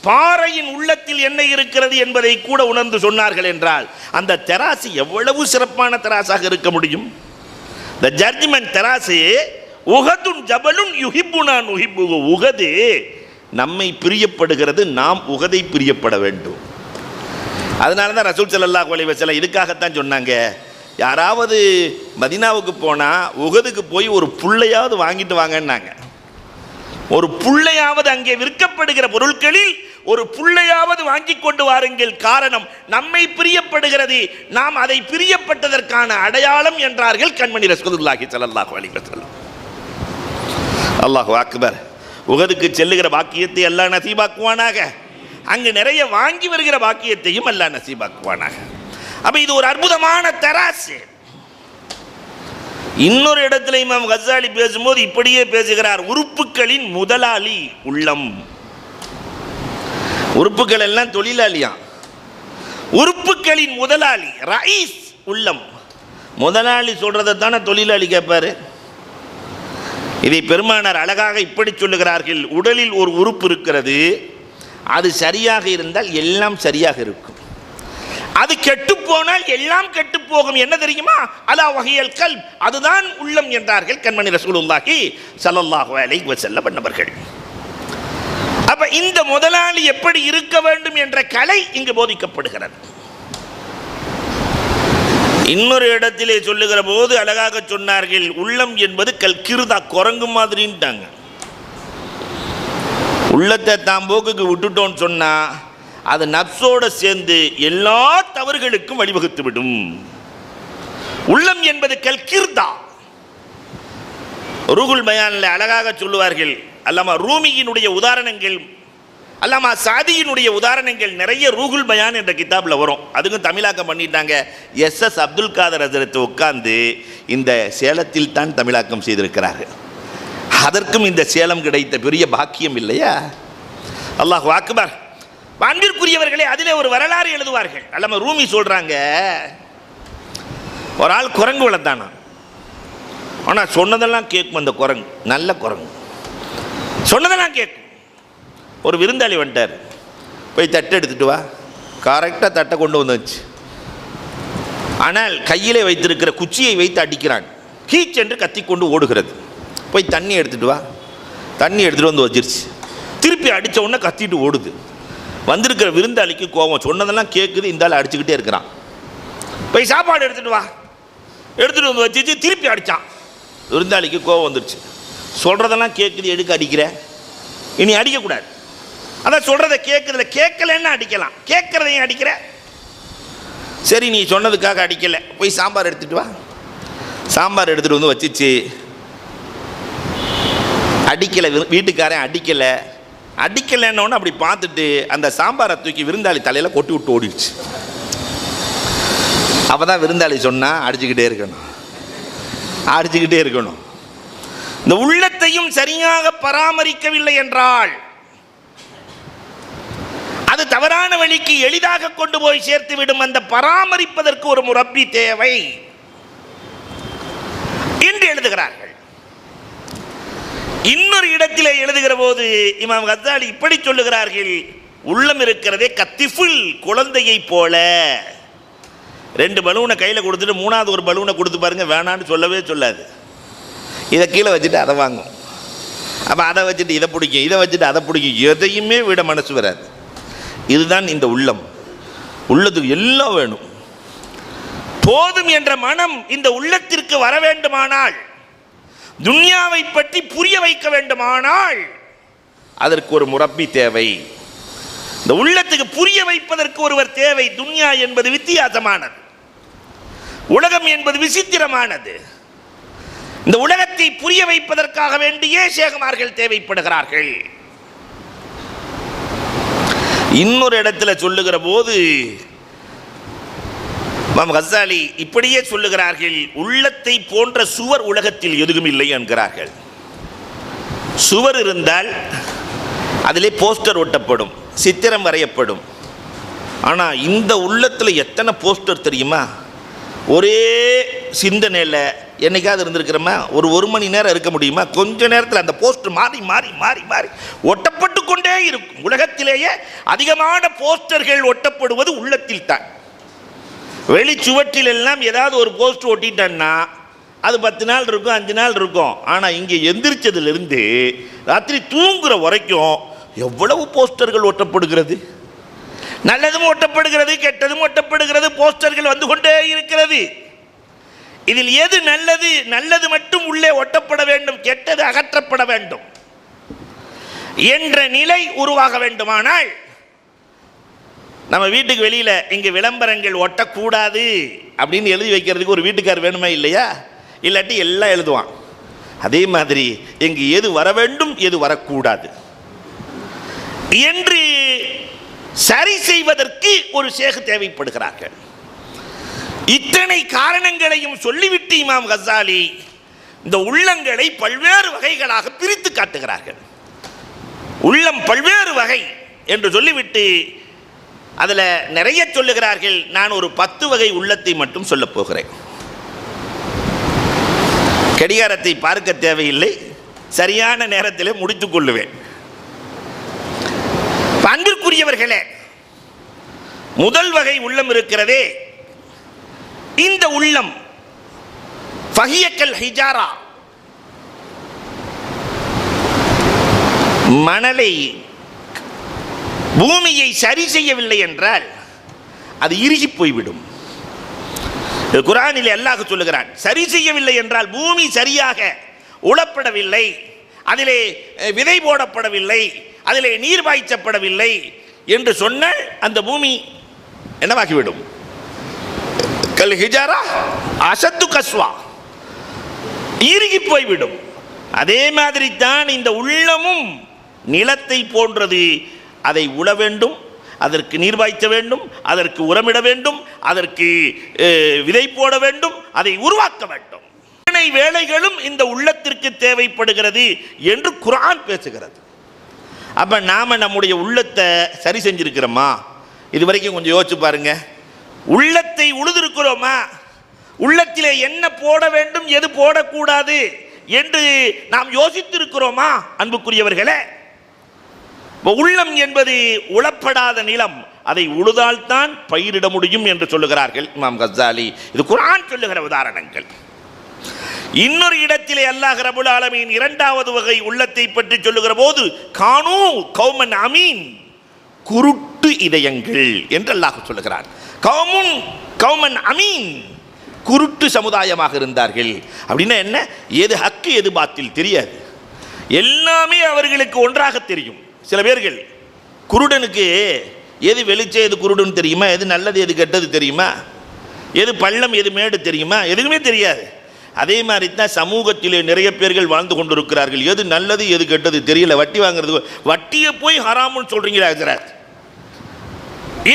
பாறையின் உள்ளத்தில் என்ன இருக்கிறது என்பதை கூட உணர்ந்து சொன்னார்கள் என்றால் அந்த தெராசு எவ்வளவு சிறப்பான தெராசாக இருக்க முடியும்? இந்த ஜட்ஜ்மென்ட் தெராசு உஹதுன் ஜபலுன் யுஹிப்புனா நுஹிப்புஹு, உஹது நம்மை பிரியப்படுகிறது, நாம் உஹதை பிரியப்பட வேண்டும். அதனால தான் ரசூல் ஸல்லல்லாஹு அலைஹி வஸல்லம் இதுக்காகத்தான் சொன்னாங்க, யாராவது மதீனாவுக்கு போனால் உஹதுக்கு போய் ஒரு புள்ளையாவது வாங்கிட்டு வாங்கன்னாங்க. ஒரு புள்ளையாவது, அங்கே விற்கப்படுகிற பொருட்களில் ஒரு புள்ளையாவது வாங்கி கொண்டு வாருங்கள். காரணம், நம்மை பிரியப்படுகிறது, நாம் அதை பிரியப்பட்டதற்கான அடையாளம் என்றார்கள் கண்மணி ரசூலுல்லாஹி ஸல்லல்லாஹு அலைஹி வஸல்லம். அல்லாஹு அக்பர். உஹதுக்கு செல்லுகிற பாக்கியத்தை அல்லாஹ் நசீபாக்குவானாக. அங்கு நிறைய வாங்கி வருகிற பாக்கியத்தையும் அல்லாஹ் நசீபாக்குவானாக. அப்ப இது ஒரு அற்புதமான தராசு. இன்னொரு இடத்துல இமாம் கஸாலி பேசும்போது இப்படியே பேசுகிறார், உறுப்புகளின் முதலாளி உள்ளம். உறுப்புகள் எல்லாம் தொழிலாளியா, உறுப்புகளின் முதலாளி ரைஸ் உள்ளம். முதலாளி சொல்றதை தானே தொழிலாளி கேட்பாரு. இதை பெருமானார் அழகாக இப்படி சொல்லுகிறார்கள், உடலில் ஒரு உறுப்பு இருக்கிறது, அது சரியாக இருந்தால் எல்லாம் சரியாக இருக்கும், அது கெட்டு போனால் எல்லாம் கெட்டு போகும். என்ன தெரியுமா? அலா வஹியல் கல்ப், அதுதான் உள்ளம் என்றார்கள் கண்மணி ரசூலுல்லாஹி ஸல்லல்லாஹு அலைஹி வஸல்லம் அவர்கள். அப்ப இந்த முதலாளி எப்படி இருக்க வேண்டும் என்ற கலை இங்கு போதிக்கப்படுகிறது. இன்னொரு இடத்திலே சொல்லுகிற போது அழகாக சொன்னார்கள், உள்ளம் என்பது கல்கிருதா, குரங்கு மாதிரின்ட்டாங்க. உள்ளத்தை தாம் போக்குக்கு விட்டுட்டோன்னு சொன்னா அது நப்சோட சேர்ந்து எல்லா தவறுகளுக்கும் வழிவகுத்து விடும். உள்ளம் என்பது கல்கிர்தா. ரூஹுல் பயான்ல அழகாக சொல்லுவார்கள், அல்லாமா ரூமியினுடைய உதாரணங்கள் அல்லாமா சாதியினுடைய உதாரணங்கள் நிறைய ரூகுல் பயான் என்ற கிதாபில் வரும். அதுக்கும் தமிழாக்கம் பண்ணிட்டாங்க. எஸ் அப்துல் காதர் ஹசரத் உட்கார்ந்து இந்த சேலத்தில் தான் தமிழாக்கம் செய்திருக்கிறார்கள். அதற்கும் இந்த சேலம் கிடைத்த பெரிய பாக்கியம் இல்லையா? அல்லாஹ் அக்பர். அன்பிற்குரியவர்களே, அதிலே ஒரு வரலாறு எழுதுவார்கள். அல்லாமா ரூமி சொல்றாங்க, ஒரு ஆள் குரங்கு வளர்த்தானா. ஆனால் சொன்னதெல்லாம் கேட்கும். அந்த குரங்கு நல்ல குரங்கு, சொன்னதெல்லாம் கேட்கும். ஒரு விருந்தாளி வந்துட்டார். போய் தட்டை எடுத்துட்டு வா. கரெக்டாக தட்டை கொண்டு வந்துச்சு. ஆனால் கையிலே வைத்திருக்கிற குச்சியை வைத்து அடிக்கிறான். கீச் என்று கத்திக்கொண்டு ஓடுகிறது. போய் தண்ணி எடுத்துட்டு வா. தண்ணி எடுத்துகிட்டு வந்து வச்சிருச்சு. திருப்பி அடித்த உடனே கத்திட்டு ஓடுது. வந்திருக்கிற விருந்தாளிக்கு கோபம். சொன்னதெல்லாம் கேட்குது, இந்த ஆள் அடிச்சுக்கிட்டே இருக்கிறான். போய் சாப்பாடு எடுத்துகிட்டு வா. எடுத்துகிட்டு வந்து வச்சிச்சு. திருப்பி அடித்தான். விருந்தாளிக்கு கோபம் வந்துருச்சு. சொல்கிறதெல்லாம் கேட்குது, எதுக்கு அடிக்கிற? இனி அடிக்கக்கூடாது. அதான் சொல்கிறத கேட்குறதுல கேட்கலன்னு அடிக்கலாம், கேட்குறதையும் அடிக்கிற. சரி, நீ சொன்னதுக்காக அடிக்கலை, போய் சாம்பார் எடுத்துகிட்டு வா. சாம்பார் எடுத்துகிட்டு வந்து வச்சிச்சு. அடிக்கலை, வீட்டுக்காரன் அடிக்கலை. அடிக்கலைன்னொன்னு அப்படி பார்த்துட்டு அந்த சாம்பாரை தூக்கி விருந்தாளி தலையில் கொட்டி விட்டு ஓடிடுச்சு. அப்போ தான் விருந்தாளி சொன்னால் அடிச்சுக்கிட்டே இருக்கணும், அடிச்சுக்கிட்டே இருக்கணும். இந்த உள்ளத்தையும் சரியாக பராமரிக்கவில்லை என்றால் அது தவறான வழிக்கு எளிதாக கொண்டு போய் சேர்த்து விடும். அந்த பராமரிப்பதற்கு ஒரு முரப்பி தேவை என்று எழுதுகிறார்கள். இன்னொரு இடத்திலே எழுதுகிற போது இமாம் கஸ்ஸாலி இப்படி சொல்லுகிறார்கள், உள்ளம் இருக்கிறதே கத்திஃபுல், குழந்தையை போல. 2 பலூனை கையில் கொடுத்துட்டு 3வது ஒரு பலூனை கொடுத்து பாருங்க, வேணான்னு சொல்லவே சொல்லாது. இதை கீழே வச்சுட்டு அதை வாங்கும். அப்போ அதை வச்சுட்டு இதை பிடிக்கும், இதை வச்சுட்டு அதை பிடிக்கும். எதையுமே விட மனசு வராது. இதுதான் இந்த உள்ளம். உள்ளத்துக்கு எல்லாம் வேணும். போதும் என்ற மனம் இந்த உள்ளத்திற்கு வர வேண்டுமானால், துன்யாவை பற்றி புரிய வைக்க வேண்டுமானால் அதற்கு ஒரு முரப்பி தேவை. இந்த உள்ளத்துக்கு புரிய வைப்பதற்கு ஒருவர் தேவை. துன்யா என்பது வித்தியாசமானது, உலகம் என்பது விசித்திரமானது. இந்த உலகத்தை புரிய வைப்பதற்காக வேண்டியே ஷேகுமார்கள் தேவைப்படுகிறார்கள். இன்னொரு இடத்துல சொல்லுகிற போது இமாம் கஸ்ஸாலி இப்படியே சொல்லுகிறார்கள், உள்ளத்தை போன்ற சுவர் உலகத்தில் எதுவும் இல்லை என்கிறார்கள். சுவர் இருந்தால் அதிலே போஸ்டர் ஒட்டப்படும், சித்திரம் வரையப்படும். ஆனால் இந்த உள்ளத்தில் எத்தனை போஸ்டர் தெரியுமா? ஒரே சிந்தனையில் என்னைக்காவது இருந்திருக்கிறோமா? ஒரு மணி நேரம் இருக்க முடியுமா? கொஞ்ச நேரத்தில் அந்த போஸ்டர் மாறி மாறி மாறி மாறி ஒட்டப்பட்டு கொண்டே இருக்கும். உலகத்திலேயே அதிகமான போஸ்டர்கள் ஒட்டப்படுவது உள்ளத்தில் தான். வெளிச்சுவற்றில் எல்லாம் ஏதாவது ஒரு போஸ்டர் ஒட்டிட்டான்னா அது 10 நாள் இருக்கும், 5 நாள் இருக்கும். ஆனால் இங்கே எந்திரிச்சதுலேருந்து ராத்திரி தூங்குற வரைக்கும் எவ்வளவு போஸ்டர்கள் ஒட்டப்படுகிறது. நல்லதும் ஒட்டப்படுகிறது, கெட்டதும் ஒட்டப்படுகிறது. போஸ்டர்கள் வந்து கொண்டே இருக்கிறது. இதில் எது நல்லது? நல்லது மட்டும் உள்ளே ஒட்டப்பட வேண்டும், கெட்டது அகற்றப்பட வேண்டும் என்ற நிலை உருவாக வேண்டுமானால் நம்ம வீட்டுக்கு வெளியில் இங்கே விளம்பரங்கள் ஒட்டக்கூடாது அப்படின்னு எழுதி வைக்கிறதுக்கு ஒரு வீட்டுக்கார் வேணுமா இல்லையா? இல்லாட்டி எல்லாம் எழுதுவான். அதே மாதிரி இங்கு எது வர வேண்டும், எது வரக்கூடாது என்று சரி செய்வதற்கு ஒரு ஷேக் தேவைப்படுகிறார்கள். இத்தனை காரணங்களையும் சொல்லிவிட்டு இமாம் கஸ்ஸாலி இந்த உள்ளங்களை பல்வேறு வகைகளாக பிரித்து காட்டுகிறார்கள். உள்ளம் பல்வேறு வகை என்று சொல்லிவிட்டு அதில் நிறைய சொல்லுகிறார்கள். நான் ஒரு 10 வகை உள்ளத்தை மட்டும் சொல்ல போகிறேன். கடிகாரத்தை பார்க்க தேவையில்லை, சரியான நேரத்தில் முடித்துக் கொள்ளுவேன். அன்பிற்குரியவர்களே, முதல் வகை உள்ளம் இருக்கிறதே, இந்த உள்ளம் ஃபஹியக்கல் ஹிஜாரா, மணலை பூமியை சரி செய்யவில்லை என்றால் அது இறுகி போய்விடும். குர்ஆனில் அல்லாஹ் சொல்லுகிறான், சரி செய்யவில்லை என்றால் பூமி சரியாக உழப்படவில்லை, அதிலே விதை போடப்படவில்லை, அதிலே நீர் பாய்ச்சப்படவில்லை என்று சொன்னால் அந்த பூமி என்னவாகிவிடும்? கல் ஹிஜாரா அசத்து கஸ்வா, இறுகி போய்விடும். அதே மாதிரி தான் இந்த உள்ளமும் நிலத்தை போன்றது. அதை உழ வேண்டும், அதற்கு நீர் பாய்ச்ச வேண்டும், அதற்கு உரமிட வேண்டும், அதற்கு விதை போட வேண்டும், அதை உருவாக்க வேண்டும். இத்தனை வேலைகளும் இந்த உள்ளத்திற்கு தேவைப்படுகிறது என்று குர்ஆன் பேசுகிறது. அப்ப நாம நம்முடைய உள்ளத்தை சரி செஞ்சிருக்கிறோமா? இது வரைக்கும் கொஞ்சம் யோசிச்சு பாருங்க. உள்ளத்தை உழுதிருக்கிறோமா? உள்ளத்திலே என்ன போட வேண்டும், எது போடக்கூடாது என்று நாம் யோசித்திருக்கிறோமா? அன்புக்குரியவர்களே, உள்ளம் என்பது உழப்படாத நிலம், அதை உழுதால்தான் பயிரிட முடியும் என்று சொல்லுகிறார்கள் இமாம் கஸ்ஸாலி. இது குர்ஆன் சொல்லுகிற உதாரணங்கள். இன்னொரு இடத்திலே அல்லாஹ் ரப்பல் ஆலமீன் இரண்டாவது வகை உள்ளத்தை பற்றி சொல்லுகிற போது கானூ கௌமன் அமீன், குருட்டு இதயங்கள் என்று அல்லாஹ் சொல்லுகிறார். கௌமன் அமீன், குருட்டு சமுதாயமாக இருந்தார்கள். அப்படின்னா என்ன? எது ஹக்கு எது பாத்தில் தெரியாது, எல்லாமே அவர்களுக்கு ஒன்றாக தெரியும். சில பேர்கள் குருடனுக்கு எது வெளிச்சம் எது குருடுன்னு தெரியுமா? எது நல்லது எது கெட்டது தெரியுமா? எது பள்ளம் எது மேடு தெரியுமா? எதுவுமே தெரியாது. அதே மாதிரி தான் சமூகத்திலே நிறைய பேர்கள் வாழ்ந்து கொண்டிருக்கிறார்கள். எது நல்லது எது கெட்டது தெரியல. வட்டி வாங்குறது, வட்டியை போய் ஹராம்னு சொல்றீங்களா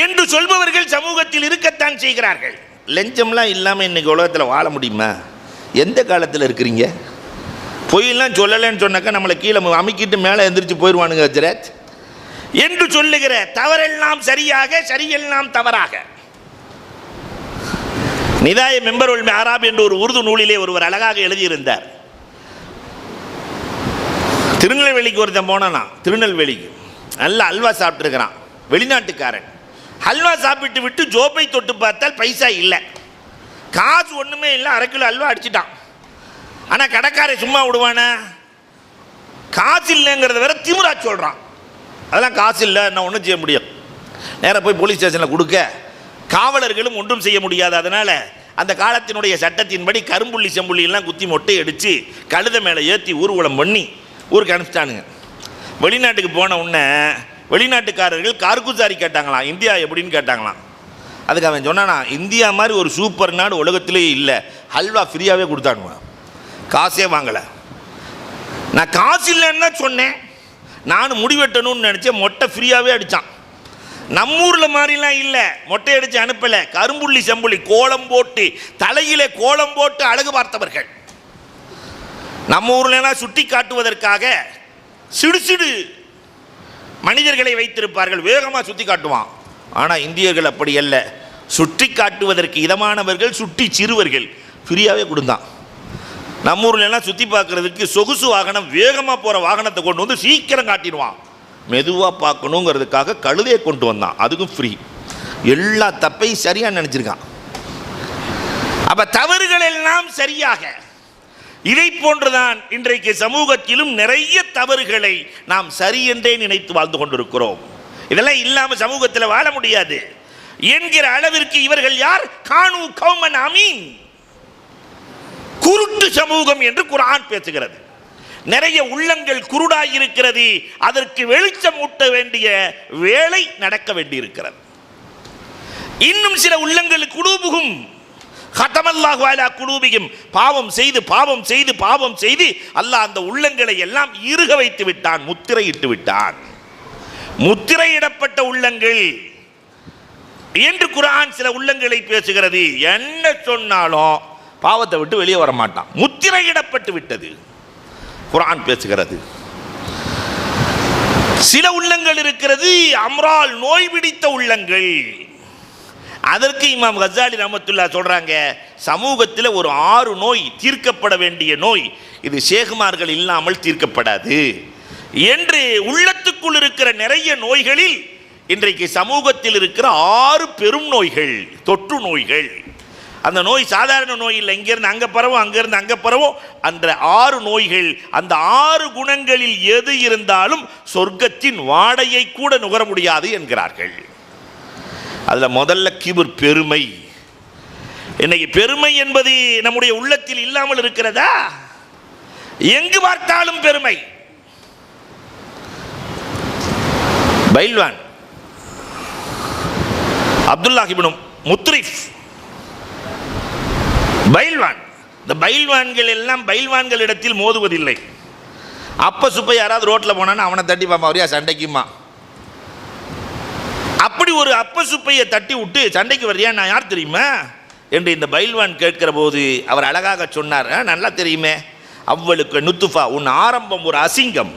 என்று சொல்பவர்கள் சமூகத்தில் இருக்கத்தான் செய்கிறார்கள். லஞ்சம்லாம் இல்லாமல் இன்னைக்கு உலகத்தில் வாழ முடியுமா? எந்த காலத்தில் இருக்கிறீங்க? பொய்யெல்லாம் சொல்லலைன்னு சொன்னாக்கா நம்மளை கீழே அமைக்கிட்டு மேலே எந்திரிச்சு போயிடுவானுங்க ஹஜ்ரத் என்று சொல்லுகிற தவறெல்லாம் சரியாக, சரியெல்லாம் தவறாக. நிதாய மெம்பருல் மிஅராப் என்ற ஒரு உருது நூலிலே ஒருவர் அழகாக எழுதியிருந்தார். திருநெல்வேலிக்கு ஒருத்தன் போனானா, திருநெல்வேலிக்கு நல்ல அல்வா சாப்பிட்டுருக்கிறான், வெளிநாட்டுக்காரன். அல்வா சாப்பிட்டு விட்டு ஜோப்பை தொட்டு பார்த்தால் பைசா இல்லை, காசு ஒன்றுமே இல்லை, 1/2 கிலோ அல்வா அடிச்சிட்டான். ஆனால் கடைக்காரை சும்மா விடுவானா? காசு இல்லைங்கிறத வேற திமிரா சொல்கிறான். அதெல்லாம் காசு இல்லை, நான் ஒன்றும் செய்ய முடியும். நேராக போய் போலீஸ் ஸ்டேஷனில் கொடுக்க காவலர்களும் ஒன்றும் செய்ய முடியாது. அதனால் அந்த காலத்தினுடைய சட்டத்தின்படி கரும்புள்ளி செம்புள்ளி எல்லாம் குத்தி மொட்டை அடித்து கழுதை மேலே ஏற்றி ஊர்வலம் பண்ணி ஊருக்கு அனுப்பிச்சிட்டானுங்க. வெளிநாட்டுக்கு போன உடனே வெளிநாட்டுக்காரர்கள் கார்குசாரி கேட்டாங்களாம், இந்தியா எப்படின்னு கேட்டாங்களாம். அதுக்கு அவன் சொன்னானா, இந்தியா மாதிரி ஒரு சூப்பர் நாடு உலகத்திலேயே இல்லை, ஹல்வா ஃப்ரீயாகவே கொடுத்தானுவான், காசே வாங்கலை. நான் காசு இல்லைன்னு தான் சொன்னேன், நான் முடிவெட்டணும்னு நினச்சேன், மொட்டை ஃப்ரீயாகவே அடித்தான். நம்ம ஊரில் மாதிரிலாம் இல்லை, மொட்டை அடித்து அனுப்பலை, கரும்புள்ளி செம்புள்ளி கோலம் போட்டு தலையிலே கோலம் போட்டு அழகு பார்த்தவர்கள். நம்ம ஊர்லாம் சுட்டி காட்டுவதற்காக சிடு மனிதர்களை வைத்திருப்பார்கள், வேகமாக சுற்றி காட்டுவான். ஆனால் இந்தியர்கள் அப்படி அல்ல, சுற்றி காட்டுவதற்கு இதமானவர்கள், சுட்டி சிறுவர்கள் ஃப்ரீயாகவே கொடுத்தான். நம்ம ஊர்லாம் சுற்றி பார்க்கறதுக்கு சொகுசு வாகனம், வேகமாக போகிற வாகனத்தை கொண்டு வந்து சீக்கிரம் காட்டிடுவான். மெதுவாக பார்க்கணுங்கிறதுக்காக கழுதையை கொண்டு வந்தான், அதுக்கும் ஃப்ரீ. எல்லா தப்பையும் சரியாக நினச்சிருக்கான். அப்போ தவறுகள் எல்லாம் சரியாக. இதை போன்றுதான் இன்றைக்கு சமூகத்திலும் நிறைய தவறுகளை நாம் சரி என்றே நினைத்து வாழ்ந்து கொண்டிருக்கிறோம். இதெல்லாம் இல்லாமல் சமூகத்தில் வாழ முடியாது என்கிற அளவிற்கு இவர்கள் யார்? கானூ கௌமன் அமீன், குருட்டு சமூகம் என்று குர்ஆன் பேசுகிறது. நிறைய உள்ளங்கள் குருடாய் இருக்கிறது, அதற்கு வெளிச்சம் ஊட்ட வேண்டிய வேலை நடக்க வேண்டியிருக்கிறது. இன்னும் சில உள்ளங்களுக்கு குலூபுகும் கதமல்லாஹு அலா குலூபிஹிம், பாவம் செய்து பாவம் செய்து பாவம் செய்து அல்லாஹ் அந்த உள்ளங்களை எல்லாம் இறுக வைத்து விட்டான், முத்திரையிட்டு விட்டான். முத்திரையிடப்பட்ட உள்ளங்கள் என்று குர்ஆன் சில உள்ளங்களை பேசுகிறது. என்ன சொன்னாலும் பாவத்தை விட்டு வெளியே வர மாட்டான், முத்திரையிடப்பட்டு விட்டது குர்ஆன் பேசுகிறது. சில உள்ளங்கள் இருக்கிறது அம்ரால், நோய் பிடித்த உள்ளங்கள். அதற்கு இமாம் கஸ்ஸாலி ரஹ்மத்துல்லாஹ் சொல்றாங்க, சமூகத்தில் ஒரு 6 நோய் தீர்க்கப்பட வேண்டிய நோய், இது ஷேகுமார்கள் இல்லாமல் தீர்க்கப்படாது என்று. உள்ளத்துக்குள் இருக்கிற நிறைய நோய்களில் இன்றைக்கு சமூகத்தில் இருக்கிற 6 பெரும் நோய்கள், தொற்று நோய்கள். அந்த நோய் சாதாரண நோய் இல்லை, இங்கிருந்து அங்கே பரவும், அங்கிருந்து அங்கே பரவும். அந்த 6 நோய்கள், அந்த 6 குணங்களில் எது இருந்தாலும் சொர்க்கத்தின் வாடையை கூட நுகர முடியாது என்கிறார்கள். அதில் முதல்ல கிபுர், பெருமை. இன்னைக்கு பெருமை என்பது நம்முடைய உள்ளத்தில் இல்லாமல் இருக்கிறதா? எங்கு பார்த்தாலும் பெருமை. பைல்வான் அப்துல்லாஹ் இப்னு முத்ரிஃப் பைல்வான். இந்த பைல்வான்கள் எல்லாம் பைல்வான்கள் இடத்தில் மோதுவதில்லை. அப்ப சுப்ப யாராவது ரோட்டில் போனான்னு அவனை தட்டி பாப்பா, அவரையா சண்டைக்குமா? அப்படி ஒரு அப்ப சுப்பையை தட்டி விட்டு சண்டைக்கு வர்றியா, நான் யார் தெரியுமா என்று இந்த பைல்வான் கேட்கிற போது அவர் அழகாக சொன்னார், நல்லா தெரியுமே, அவ்வளுக்கு நுத்துஃபா, உன் ஆரம்பம் ஒரு அசிங்கம்,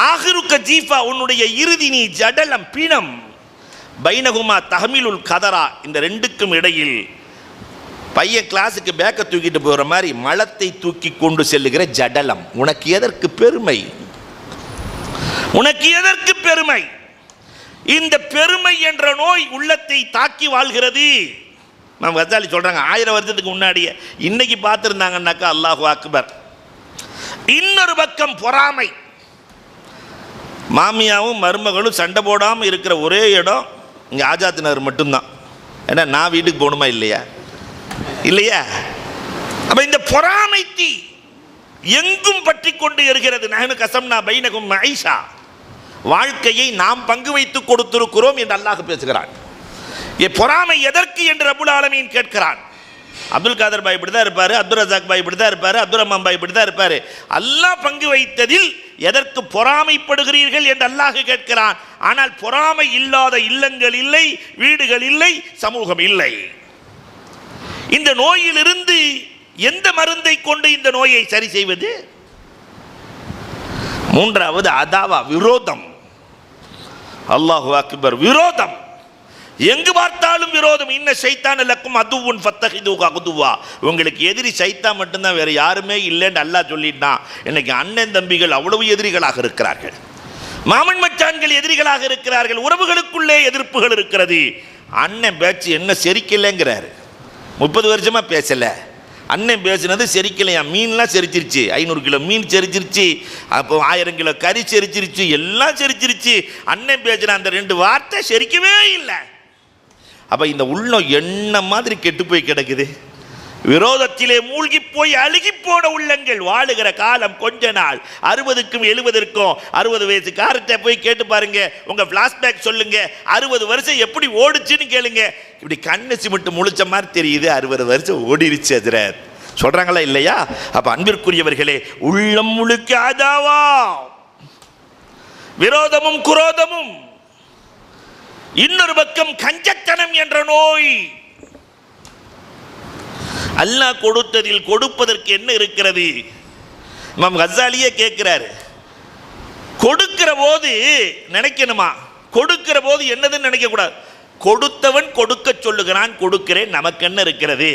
ஆகிருக்க ஜீஃபா, உன்னுடைய இறுதி நீ ஜடலம் பிணம், பைனகுமா தஹ்மிலுல் கதரா, இந்த ரெண்டுக்கும் இடையில் பையன் கிளாஸுக்கு பேக்கை தூக்கிட்டு போகிற மாதிரி மலத்தை தூக்கி கொண்டு செல்லுகிற ஜடலம். உனக்கு எதற்கு பெருமை, உனக்கு எதற்கு பெருமை? இந்த பெருமை என்ற நோய் உள்ளத்தை தாக்கி வாழ்கிறது. நம்ம கசாலி சொல்றாங்க 1000 வருஷத்துக்கு முன்னாடியே, இன்னைக்கு பார்த்துருந்தாங்கன்னாக்கா அல்லாஹு அக்பர். இன்னொரு பக்கம் பொறாமை. மாமியாவும் மருமகளும் சண்டை போடாமல் இருக்கிற ஒரே இடம் இங்கே ஆஜாத் நகர் மட்டும்தான். ஏன்னா நான் வீட்டுக்கு போகணுமா இல்லையா, இல்லையா? அப்ப இந்த பொறாமை தீ எங்கும் பற்றி கொண்டு இருக்கிறது. நஹ்னு கஸம்னா பைனகும் மஈஷா, வாழ்க்கையை நாம் பங்கு வைத்து கொடுத்திருக்கிறோம் என்று அல்லாஹ் பேசுகிறான். பொறாமை எதற்கு என்று ரப்புல் ஆலமீன் கேட்கிறான். அப்துல் காதர் பாய் இப்படி தான் இருப்பார், அப்துல் ரசாக் பாய் இப்படி தான் இருப்பார், அப்துல் ரஹ்மான் பாய் இப்படி தான் இருப்பார். அல்லாஹ் பங்கு வைத்ததில் எதற்கு பொறாமைப்படுகிறீர்கள் என்று அல்லாஹ் கேட்கிறான். ஆனால் பொறாமை இல்லாத இல்லங்கள் இல்லை, வீடுகள் இல்லை, சமூகம் இல்லை. இந்த நோயிலிருந்து எந்த மருந்தை கொண்டு இந்த நோயை சரி செய்வது? மூன்றாவது அதாவா, விரோதம். அல்லாஹு அக்பர், விரோதம். எங்கு பார்த்தாலும் விரோதம். இன்ன ஷைத்தான் லக்கும் அதுவுன் ஃபத்தஹிதுஹு அதுவா, உங்களுக்கு எதிரி சைத்தான் மட்டும்தான், வேற யாருமே இல்லைன்னு அல்லாஹ் சொல்லிட்டான். இன்னைக்கு அண்ணன் தம்பிகள் அவ்வளவு எதிரிகளாக இருக்கிறார்கள், மாமன் மச்சான்கள் எதிரிகளாக இருக்கிறார்கள், உறவுகளுக்குள்ளே எதிர்ப்புகள் இருக்கிறது. அண்ணன் பேச்சு என்ன செரிக்கலைங்கிறாரு, 30 வருஷமா பேசல. அண்ணன் பேசுனது செரிக்கலையா, மீன்லாம் செரிச்சிருச்சு, 500 கிலோ மீன் செரிச்சிருச்சு, அப்போ 1000 கிலோ கறி செரிச்சிருச்சு, எல்லாம் செரிச்சிருச்சு. அண்ணன் பேசுன அந்த 2 வார்த்தை செரிக்கவே இல்லை. அப்போ இந்த உள்ளம் என்ன மாதிரி கெட்டு போய் கிடக்குது. விரோதத்திலே மூழ்கி போய் அழுகி போன உள்ளங்கள் வாழுகிற காலம் கொஞ்ச நாள். 60க்கும் 70க்கும் 60 வயசுக்காரத்தை போய் கேட்டு பாருங்க, உங்க பிளாஷ்பேக் சொல்லுங்க, 60 வருஷம் எப்படி ஓடுச்சுன்னு கேளுங்க. இப்படி கண்ணு சிமிட்டு முழிச்ச மாதிரி தெரியுது, 60 வருஷம் ஓடிருச்சு ஹஜ்ரத் சொல்றாங்களா இல்லையா? அப்ப அன்பிற்குரியவர்களே, உள்ளம் முழுக்க அதாவா, விரோதமும் குரோதமும். இன்னொரு பக்கம் கஞ்சத்தனம் என்ற நோய். அல்லாஹ் கொடுத்ததில் கொடுப்பதற்கு என்ன இருக்கிறது? இமாம் கஸாலியே கேட்கிறாரு, கொடுக்கிற போது நினைக்கணுமா, கொடுக்கிற போது என்னதுன்னு நினைக்க கூடாது. கொடுத்தவன் கொடுக்க சொல்லுகிறான், கொடுக்கிறேன், நமக்கு என்ன இருக்கிறது?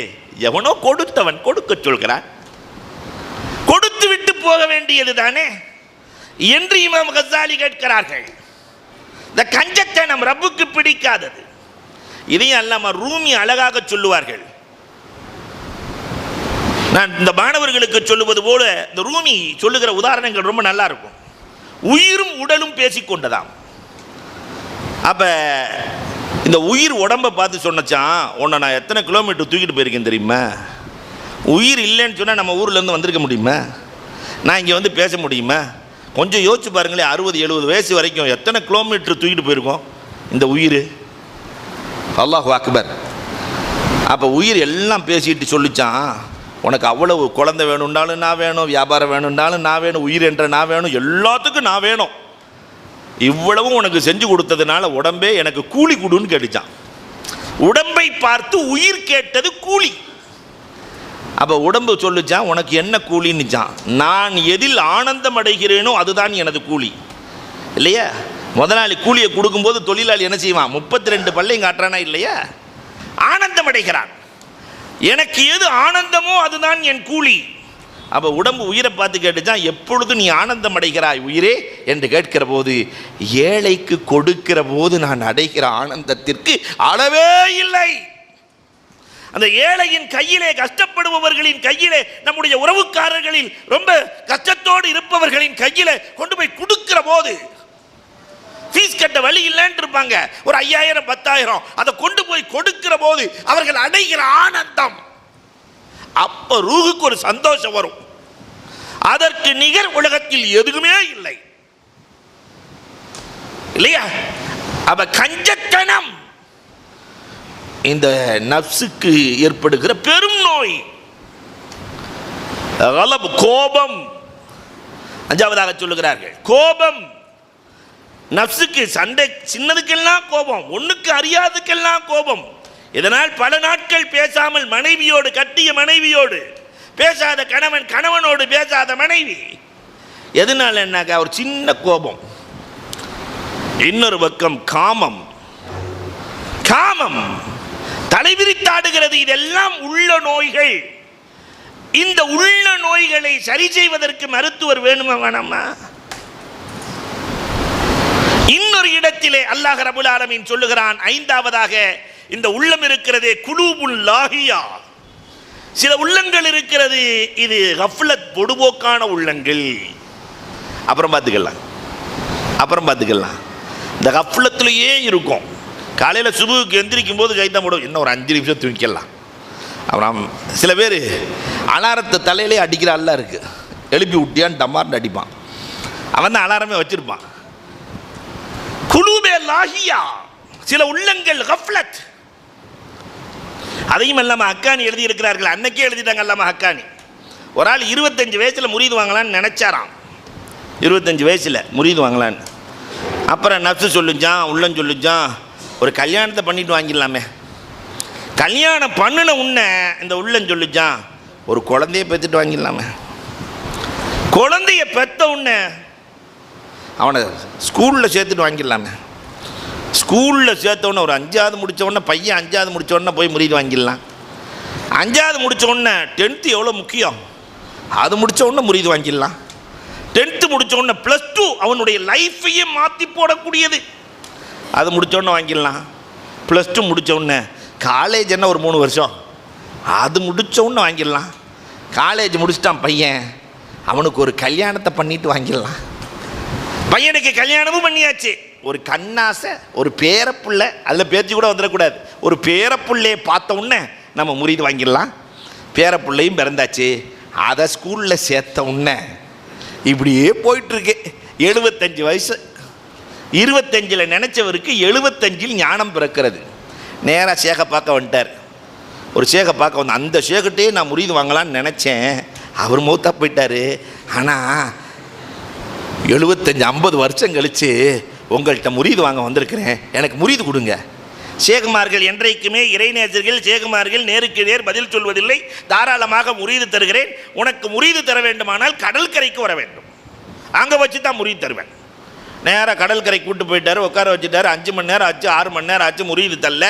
எவனோ கொடுத்தவன் கொடுக்க சொல்கிறான், கொடுத்து விட்டு போக வேண்டியது தானே என்று இமாம் கஸாலி கேட்கிறார்கள். இந்த கஞ்சத்தனம் ரப்புக்கு பிடிக்காதது. இதையும் அல்லாம ரூமி அழகாக சொல்லுவார்கள். நான் இந்த மாணவர்களுக்கு சொல்லுவது போல இந்த ரூமி சொல்லுகிற உதாரணங்கள் ரொம்ப நல்லா இருக்கும். உயிரும் உடலும் பேசிக்கொண்டதாம். அப்ப இந்த உயிர் உடம்பை பார்த்து சொன்னச்சான், உன்னை நான் எத்தனை கிலோமீட்டர் தூக்கிட்டு போயிருக்கேன் தெரியுமா? உயிர் இல்லைன்னு சொன்னால் நம்ம ஊர்லேருந்து வந்திருக்க முடியுமா? நான் இங்கே வந்து பேச முடியுமா? கொஞ்சம் யோசிச்சு பாருங்களேன், 60-70 வயசு வரைக்கும் எத்தனை கிலோமீட்டர் தூக்கிட்டு போயிருக்கோம் இந்த உயிர். அல்லாஹு அக்பர். அப்போ உயிர் எல்லாம் பேசிட்டு சொல்லிச்சான், உனக்கு அவ்வளவு குழந்தை வேணும்னாலும் நான் வேணும், வியாபாரம் வேணும்னாலும் நான் வேணும், உயிர் என்ற நான் வேணும், எல்லாத்துக்கும் நான் வேணும். இவ்வளவும் உனக்கு செஞ்சு கொடுத்ததுனால உடம்பே எனக்கு கூலி கொடுன்னு கேட்டுச்சான். உடம்பை பார்த்து உயிர் கேட்டது கூலி. அப்போ உடம்பு சொல்லிச்சான், உனக்கு என்ன கூலின்னுச்சான். நான் எதில் ஆனந்தம் அடைகிறேனோ அதுதான் எனது கூலி. இல்லையா? முதலாளி கூலியை கொடுக்கும்போது தொழிலாளி என்ன செய்வான்? 32 பல்லையும் காட்டுறானா இல்லையா? ஆனந்தம் அடைகிறான். எனக்கு எது ஆனந்தமோ அதுதான் என் கூலி. அப்போ உடம்பு உயிரை பார்த்து கேட்டுச்சான், எப்பொழுது நீ ஆனந்தம் அடைகிறாய் உயிரே என்று கேட்கிற போது, ஏழைக்கு கொடுக்கிற போது நான் அடைகிற ஆனந்தத்திற்கு அளவே இல்லை. அந்த ஏழையின் கையிலே, கஷ்டப்படுபவர்களின் கையிலே, நம்முடைய உறவுக்காரர்களில் ரொம்ப கஷ்டத்தோடு இருப்பவர்களின் கையிலே கொண்டு போய் கொடுக்கிற போது, ஃபீஸ் கட்ட வழி இல்லைன்னு இருப்பாங்க, ஒரு 5000 10,000 அதை கொண்டு போய் கொடுக்கிற போது அவர்கள் அடைகிற ஆனந்தம், அப்ப ரூஹுக்கு ஒரு சந்தோஷம் வரும். அதற்கு நிகர் உலகத்தில் எதுவுமே இல்லை. இல்லையா? அப்ப கஞ்சத்தனம் இந்த நப்சுக்கு ஏற்படுகிற பெரும் நோய். கோபம். 5வதாக சொல்லுகிறார்கள், கோபம். நப்சுக்கு சண்டை, சின்னதுக்கெல்லாம் கோபம், ஒண்ணுக்கு அறியாதுக்கெல்லாம் கோபம். இதனால் பல நாட்கள் பேசாமல் மனைவியோடு, கட்டிய மனைவியோடு பேசாத கணவன், கணவனோடு பேசாத மனைவி. எதனால என்னக்கா? ஒரு சின்ன கோபம். இன்னொரு பக்கம் காமம், காமம் தலைவிரித்தாடுகிறது. இதெல்லாம் உள்ள நோய்கள். இந்த உள்ள நோய்களை சரி செய்வதற்கு மருத்துவர் வேணுமா வேணாமா? இன்னொரு இடத்திலே அல்லாஹ் ரப்பல் ஆலமீன் சொல்லுகிறான், ஐந்தாவதாக இந்த உள்ளம் இருக்கிறதே குலூபுல் லாஹியா, சில உள்ளங்கள் இருக்கிறது, இது கஃப்லத், பொடுபோக்கான உள்ளங்கள். அப்புறம் பார்த்துக்கலாம். இந்த கஃப்லத்திலேயே இருக்கும். காலையில் சுபுக்கு எந்திரிக்கும் போது கைத்தான் போடும், இன்னும் ஒரு 5 நிமிஷம் தூங்கிக்கலாம். அப்புறம் சில பேர் அலாரத்தை தலையிலே அடிக்கிற அல்ல இருக்கு, எழுப்பி விட்டியான்னு டமார்னு அடிப்பான். அவன் தான் அலாரமே வச்சிருப்பான். குலூபே லாஹியா, சில உள்ளங்கள் கஃப்லத். அதையும் அல்லாம ஹக்கானி எழுதி இருக்கிறார்கள். அன்னைக்கே எழுதிட்டாங்க அல்லாம ஹக்கானி. ஒரு ஆள் 25 வயசுல முரீது வாங்கலான்னு நினைச்சாராம். 25 வயசுல முரீது வாங்கலான்னு. அப்புறம் நப்சு சொல்லுச்சான், உள்ளம் சொல்லுச்சான், ஒரு கல்யாணத்தை பண்ணிட்டு வாங்கிடலாமே. கல்யாணம் பண்ணின உன்னை இந்த உள்ளம் சொல்லுச்சான், ஒரு குழந்தைய பெற்றுட்டு வாங்கிடலாமே. குழந்தைய பெற்ற உன்னை அவனை ஸ்கூலில் சேர்த்துட்டு வாங்கிடலாமே. ஸ்கூலில் சேர்த்தவுடனே ஒரு 5வது முடித்தவுடனே, பையன் 5வது முடித்தவுடனே போய் முரீது வாங்கிடலாம். 5வது முடித்தவுடனே 10th எவ்வளோ முக்கியம், அது முடித்தவுடனே முரீது வாங்கிடலாம். 10th முடித்தவுடனே +2 அவனுடைய லைஃப்பையே மாற்றி போடக்கூடியது, அது முடித்தவுடனே வாங்கிடலாம். +2 முடித்தவுடனே காலேஜ் என்ன ஒரு 3 வருஷம், அது முடித்தவுடனே வாங்கிடலாம். காலேஜ் முடிச்சிட்டான் பையன், அவனுக்கு ஒரு கல்யாணத்தை பண்ணிட்டு வாங்கிடலாம். பையனுக்கு கல்யாணமும் பண்ணியாச்சு, ஒரு கண்ணாசை, ஒரு பேரப்புள்ள, அதில் பேச்சு கூட வந்துடக்கூடாது, ஒரு பேரப்புள்ளையை பார்த்த உடனே நம்ம முரீது வாங்கிடலாம். பேரப்புள்ளையும் பிறந்தாச்சு, அதை ஸ்கூலில் சேர்த்த உடனே இப்படியே போயிட்டுருக்கு. 75 வயசு, 25ல் நினச்சவருக்கு 75ல் ஞானம் பிறக்கிறது. நேராக சேகை பார்க்க வந்துட்டார். ஒரு சேகை பார்க்க வந்து, அந்த சேகட்டையே நான் முரீது வாங்கலான்னு நினச்சேன், அவர் மௌத்தா போயிட்டார். ஆனால் 75-50 வருஷம் கழித்து உங்கள்கிட்ட முரீது வாங்க வந்திருக்கிறேன், எனக்கு முரீது கொடுங்க. சேகுமார்கள் என்றைக்குமே இறைநேசர்கள், சேகுமார்கள் நேருக்கு நேர் பதில் சொல்வதில்லை. தாராளமாக முரீது தருகிறேன். உனக்கு முரீது தர வேண்டுமானால் கடற்கரைக்கு வர வேண்டும், அங்கே வச்சு தான் முரீது தருவேன். நேராக கடற்கரை கூப்பிட்டு போயிட்டார், உட்கார வச்சுட்டார். 5 மணி நேரம் ஆச்சு, 6 மணி நேரம் ஆச்சு, முரீது தரல.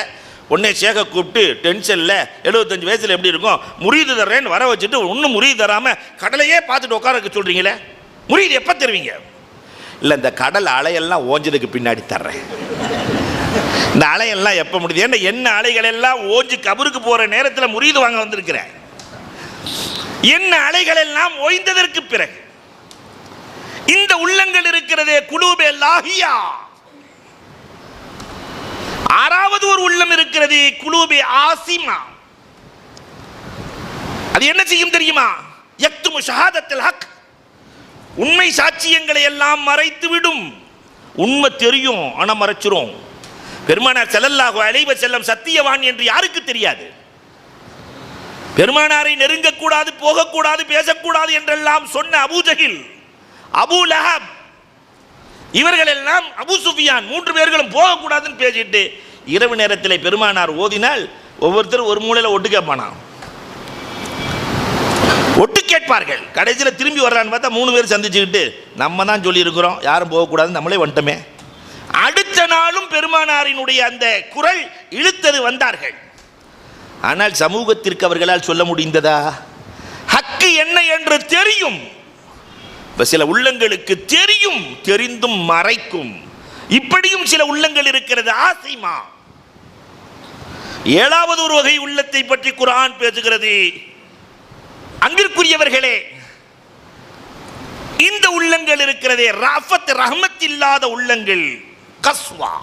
உடனே சேகை கூப்பிட்டு டென்ஷனில், 75 வயசில் எப்படி இருக்கும், முரீது தர்றேன்னு வர வச்சுட்டு இன்னும் முரீது தராமல் கடலையே பார்த்துட்டு உட்கார வைக்க சொல்கிறீங்களே, முரீது எப்போ தருவீங்க? இல்லை, இந்த கடல் அலையெல்லாம் ஓஞ்சதுக்கு பின்னாடி தர்றேன். இந்த அலையெல்லாம் எப்போ முடியுது? ஏன்னா என்ன அலைகள் எல்லாம் ஓஞ்சு கபருக்கு போகிற நேரத்தில் முரீது வாங்க வந்திருக்கிறேன். என்ன அலைகள் எல்லாம் ஓய்ந்ததற்கு பிறகு இந்த உள்ளங்கள் இருக்கிறதே குலூபே லாஹியா. 6வது ஒரு உள்ளம் இருக்கிறது, குலூபே ஆசிமா. அது என்ன செய்யும் தெரியுமா? யக்துமு ஷஹாதத்துல் ஹக், உண்மை சாட்சியங்களை எல்லாம் மறைத்து விடும். உண்மை தெரியும், ஆனால் மறைச்சிரும். பெருமானார் ஸல்லல்லாஹு அலைஹி வஸல்லம் சத்தியவான் என்று யாருக்கு தெரியாது? பெருமானாரை நெருங்கக்கூடாது, போகக்கூடாது, பேசக்கூடாது என்றெல்லாம் சொன்ன அபூ ஜஹில், அபூ லஹப், இவர்கள் எல்லாம், அபூ சுஃபியான், 3 பேர்களும் போகக்கூடாதுன்னு பேசிட்டு இரவு நேரத்தில் பெருமானார் ஓதினால் ஒவ்வொருத்தரும் ஒரு மூலையில் ஒட்டு கேட்பானாம். ஒட்டு கேட்பார்கள். கடைசியில் திரும்பி வர்றான்னு பார்த்தா 3 பேர் சந்திச்சுக்கிட்டு, நம்ம தான் சொல்லியிருக்கிறோம் யாரும் போகக்கூடாது, நம்மளே வந்துட்டோமே. அடுத்த நாளும் பெருமானாரினுடைய அந்த குரல் இழுத்தது, வந்தார்கள். ஆனால் சமூகத்திற்கு அவர்களால் சொல்ல முடிந்ததா? ஹக்கு என்ன என்று தெரியும். சில உள்ளங்களுக்கு தெரியும், தெரிந்தும் மறைக்கும். இப்படியும் சில உள்ளங்கள் இருக்கிறது, ஆசிமா. 7வது ஒரு வகை உள்ளத்தை பற்றி குர்ஆன் பேசுகிறது. அன்பிற்குரியவர்களே, இந்த உள்ளங்கள் இருக்கிறதே, ரஃபத், ரஹ்மத் இல்லாத உள்ளங்கள், கஸ்வா,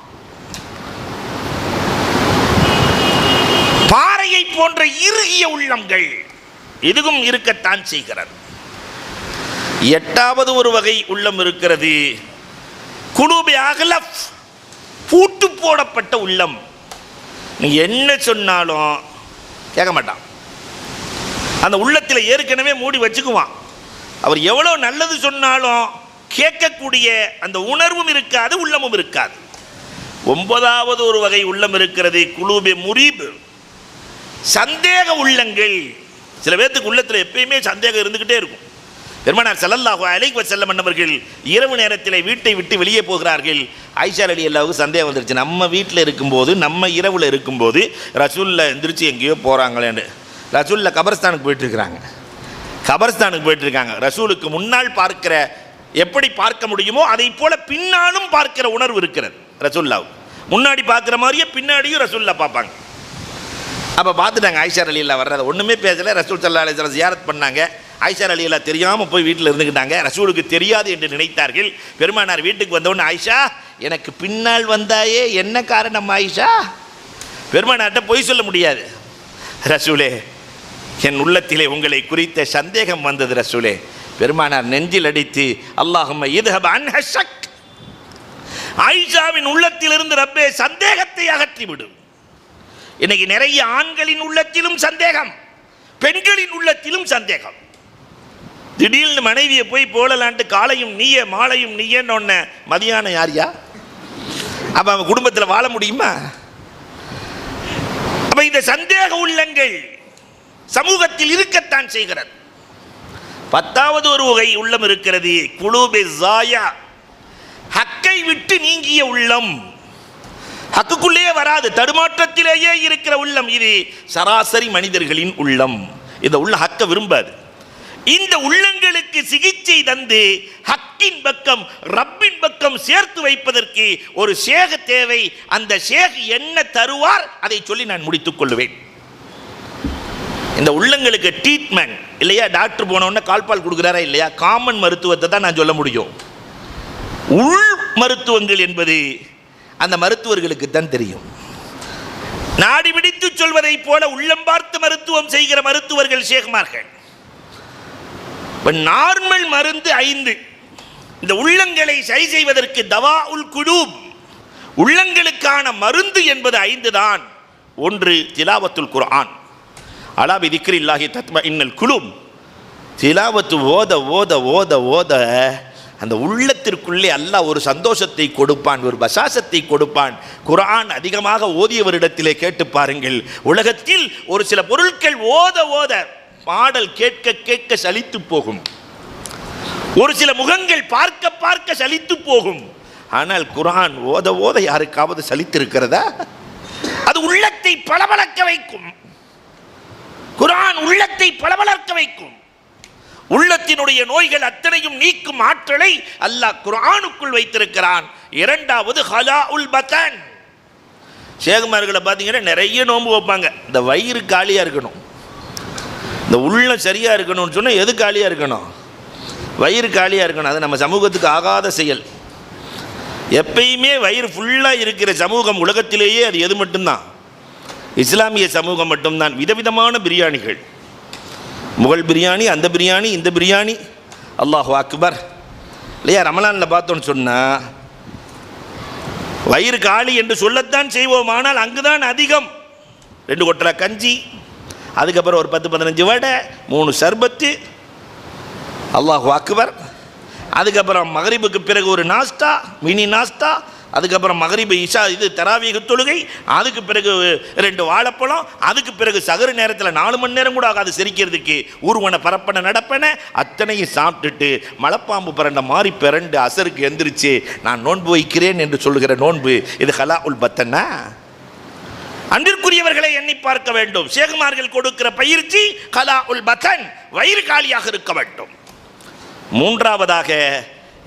பாறையை போன்ற இறுகிய உள்ளங்கள், இதுவும் இருக்கத்தான் செய்கிறது. 8வது ஒரு வகை உள்ளம் இருக்கிறது, குலூபே அக்லஃப், பூட்டு போடப்பட்ட உள்ளம். நீ என்ன சொன்னாலும் கேட்க மாட்டான். அந்த உள்ளத்தில் ஏற்கனவே மூடி வச்சுக்குவான். அவர் எவ்வளோ நல்லது சொன்னாலும் கேட்கக்கூடிய அந்த உணர்வும் இருக்காது, உள்ளமும் இருக்காது. 9வது ஒரு வகை உள்ளம் இருக்கிறது, குலூபே முரீப், சந்தேக உள்ளங்கள். சில பேர்த்துக்கு உள்ளத்தில் எப்பயுமே சந்தேகம் இருந்துக்கிட்டே இருக்கும். பெருமானார் ஸல்லல்லாஹு அலைஹி வஸல்லம் அவர்கள் இரவு நேரத்தில் வீட்டை விட்டு வெளியே போகிறார்கள். ஆயிஷா ரலியல்லாஹுக்கு சந்தேகம் வந்துருச்சு. நம்ம வீட்டில் இருக்கும்போது, நம்ம இரவில் இருக்கும்போது ரசூலுல்லாஹ் எந்திரிச்சு எங்கேயோ போகிறாங்களேன்னு. ரசூலுல்லாஹ் கபர்ஸ்தானுக்கு போயிட்டுருக்கிறாங்க. ரசூலுக்கு முன்னால் பார்க்கிற, எப்படி பார்க்க முடியுமோ அதை போல பின்னாலும் பார்க்கிற உணர்வு இருக்கிறது ரசூலுல்லாஹ். முன்னாடி பார்க்குற மாதிரியே பின்னாடியும் ரசூலுல்லாஹ் பார்ப்பாங்க. அப்போ பார்த்துட்டாங்க ஆயிஷா ரலியல்லாஹு வர்றதை. ஒன்றுமே பேசலை. ரசூல் ஸல்லல்லாஹு அலைஹி வஸல்லம் ஜியாரத் பண்ணாங்க. ஆயிஷா ரலியல்லாஹு தெரியாமல் போய் வீட்டில் இருந்துக்கிட்டாங்க. ரசூலுக்கு தெரியாது என்று நினைத்தார்கள். பெருமானார் வீட்டுக்கு வந்தவுடனே, ஆயிஷா எனக்கு பின்னால் வந்தாயே, என்ன காரணம் ஆயிஷா? பெருமானார்ட்ட பொய் சொல்ல முடியாது. ரசூலே, என் உள்ளத்திலே உங்களை குறித்த சந்தேகம் வந்தது ரசூலே. பெருமானார் நெஞ்சில் அடித்து, அல்லாஹும்ம இத்ஹப் அன்ஹ ஷக், ஆயிஷாவின் உள்ளத்திலிருந்து ரப்பே சந்தேகத்தை அகற்றிவிடு. இன்னைக்கு நிறைய ஆண்களின் உள்ளத்திலும் சந்தேகம், பெண்களின் உள்ளத்திலும் சந்தேகம். திடீர்னு மனைவியை போய் போலலான்ட்டு காலையும் நீயே மாலையும் நீயேன்னு ஒன்ன மதியானம் யாரியா? அப்ப அவன் குடும்பத்தில் வாழ முடியுமா? அப்ப இந்த சந்தேக உள்ளங்கள் சமூகத்தில் இருக்கத்தான் செய்கிறது. 10வது ஒரு வகை உள்ளம் இருக்கிறது, குலூபே ஸாயா, ஹக்கை விட்டு நீங்கிய உள்ளம். ஹக்குக்குள்ளே வராது, தடுமாற்றத்திலேயே இருக்கிற உள்ளம். இது சராசரி மனிதர்களின் உள்ளம். இந்த உள்ள ஹக்க விரும்பாது. இந்த உள்ளங்களுக்கு சிகிச்சை தந்து ஹக்கின் பக்கம், ரப்பின் பக்கம் சேர்த்து வைப்பதற்கு ஒரு ஷேக் தேவை. அந்த ஷேக் என்ன தருவார் அதை சொல்லி நான் முடித்துக் கொள்வேன். இந்த உள்ளங்களுக்கு ட்ரீட்மெண்ட் இல்லையா, டாக்டர் போனோடனே கால்பால் கொடுக்குறாரா இல்லையா, காமன் மருத்துவத்தை தான் நான் சொல்ல முடியும். உள் மருத்துவங்கள் என்பது அந்த மருத்துவர்களுக்கு தான் தெரியும். நாடி பிடித்து சொல்வதை போல உள்ளம் பார்த்து மருத்துவம் செய்கிற மருத்துவர்கள் ஷேக்மார்கள். நார்மல் மருந்து 5. இந்த உள்ளங்களை சரி செய்வதற்கு தவா உல் குலூப், உள்ளங்களுக்கான மருந்து என்பது 5 தான். 1 திலாவத்துல் குர்ஆன், அலா பி திக்ரில்லாஹி தத்மஇன்னல் குலூப். திலாவத்து ஓத ஓத ஓத ஓத அந்த உள்ளத்திற்குள்ளே அல்லாஹ் ஒரு சந்தோஷத்தை கொடுப்பான், ஒரு பசாசத்தை கொடுப்பான். குர்ஆன் அதிகமாக ஓதியவரிடத்திலே கேட்டு பாருங்கள். உலகத்தில் ஒரு சில பொருட்கள் ஓத ஓத பாடல் கேட்க கேட்க சலித்து போகும், ஒரு சில முகங்கள் பார்க்க பார்க்க சலித்து போகும். ஆனால் குர்ஆன் ஓத ஓத யாருக்காவது சலித்து இருக்கிறதா? அது உள்ளத்தை பளபளக்க வைக்கும். குர்ஆன் உள்ளத்தை பளபளக்க வைக்கும். உள்ளத்தினுடைய நோய்கள் அத்தனையும் நீக்கும் ஆற்றலை அல்லாஹ் குர்ஆனுக்குள் வைத்திருக்கிறான். 2வது ஹலாஉல் பதன். ஷேக்மார்களை பார்த்தீங்கன்னா நிறைய நோன்பு வைப்பாங்க. இந்த வயிறு காலியாக இருக்கணும், இந்த உள்ளம் சரியாக இருக்கணும்னு சொன்னால் எது காலியாக இருக்கணும்? வயிறு காலியாக இருக்கணும். அது நம்ம சமூகத்துக்கு ஆகாத செயல். எப்பயுமே வயிறு ஃபுல்லாக இருக்கிற சமூகம் உலகத்திலேயே அது எது மட்டும்தான்? இஸ்லாமிய சமூகம் மட்டும்தான். விதவிதமான பிரியாணிகள், முகல் பிரியாணி, அந்த பிரியாணி, இந்த பிரியாணி, அல்லாஹு அக்பர் இல்லையா? ரமலானில் பார்த்தோன்னு சொன்னால் வயிறு காலி என்று சொல்லத்தான் செய்வோம். ஆனால் அங்குதான் அதிகம். 2 கொட்டரை கஞ்சி, அதுக்கப்புறம் ஒரு 10-15 வடை, 3 சர்பத்து, அல்லாஹு அக்பர். அதுக்கப்புறம் மகரிபுக்கு பிறகு ஒரு நாஸ்தா, மினி நாஸ்தா. அதுக்கப்புறம் மகரிபு இஷா இது தராவீஹ் தொழுகை. அதுக்கு பிறகு 2 வாழைப்பழம். அதுக்கு பிறகு சகரு நேரத்தில் 4 மணி நேரம் கூட ஆகாது செரிக்கிறதுக்கு. ஊர்வன பரப்பன நடப்பன அத்தனையும் சாப்பிட்டுட்டு மலைப்பாம்பு பிறண்ட மாதிரி பிறண்டு அசருக்கு எந்திரிச்சு நான் நோன்பு வைக்கிறேன் என்று சொல்லுகிற நோன்பு இது ஹலாஉல் பத்தன்னா? அன்பிற்குரியவர்களை எண்ணி பார்க்க வேண்டும். ஷேக்மார்கள் கொடுக்கிற பயிற்சி ஹலாஉல் பத்தன், வயிறு காலியாக இருக்க வேண்டும். 3வதாக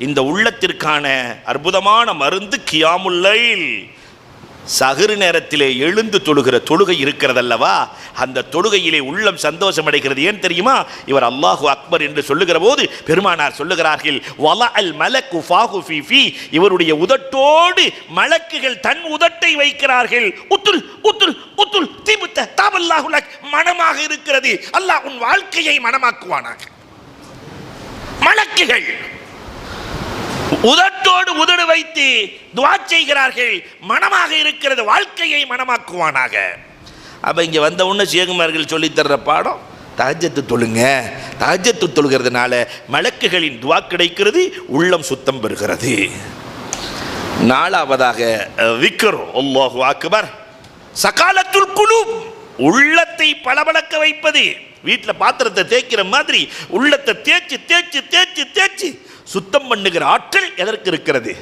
இந்த உள்ளத்திற்கான அற்புதமான மருந்து கியாமுல் லைல், சஹர் நேரத்திலே எழுந்து தொழுகிற தொழுகை இருக்கிறதல்லவா, அந்த தொழுகையிலே உள்ளம் சந்தோஷம் அடைகிறது. ஏன் தெரியுமா? இவர் அல்லாஹு அக்பர் என்று சொல்லுகிற போது பெருமானார் சொல்லுகிறார்கள், வலஅல் மலக்கு ஃபாஹு ஃபீ ஃபீ, இவருடைய உதட்டோடு மலக்குகள் தன் உதட்டை வைக்கிறார்கள். உத்துல் உத்துல் உத்துல் திபுத்த தபல்லாஹு லக், மனமாக இருக்கிறது, அல்லாஹ் உன் வாழ்க்கையை மனமாக்குவானாக. மலக்குகள் உதட்டோடு உதடு வைத்து துஆ செய்கிறார்கள், மனமாக இருக்கிறது, வாழ்க்கையை மனமாக்குவானாக. அப்ப இங்க வந்த உடனே ஷேகுமார்கள் சொல்லி தர்ற பாடம் தஹஜ்ஜத் தொழுங்க. தஹஜ்ஜத் தொழுகிறதுனால மலக்குகளின் துஆ கிடைக்கிறது, உள்ளம் சுத்தம் பெறுகிறது. நாலாவதாக விக்ர், அல்லாஹு அக்பர். சகாலத்துல் குலூப், உள்ளத்தை பளபளக்க வைப்பது. வீட்டில் பாத்திரத்தை தேய்க்கிற மாதிரி உள்ளத்தை தேய்ச்சி தேய்ச்சி தேய்ச்சி தேய்ச்சி சுத்தம் பண்ணுகிற ஆற்றல் எதற்கு இருக்கிறது?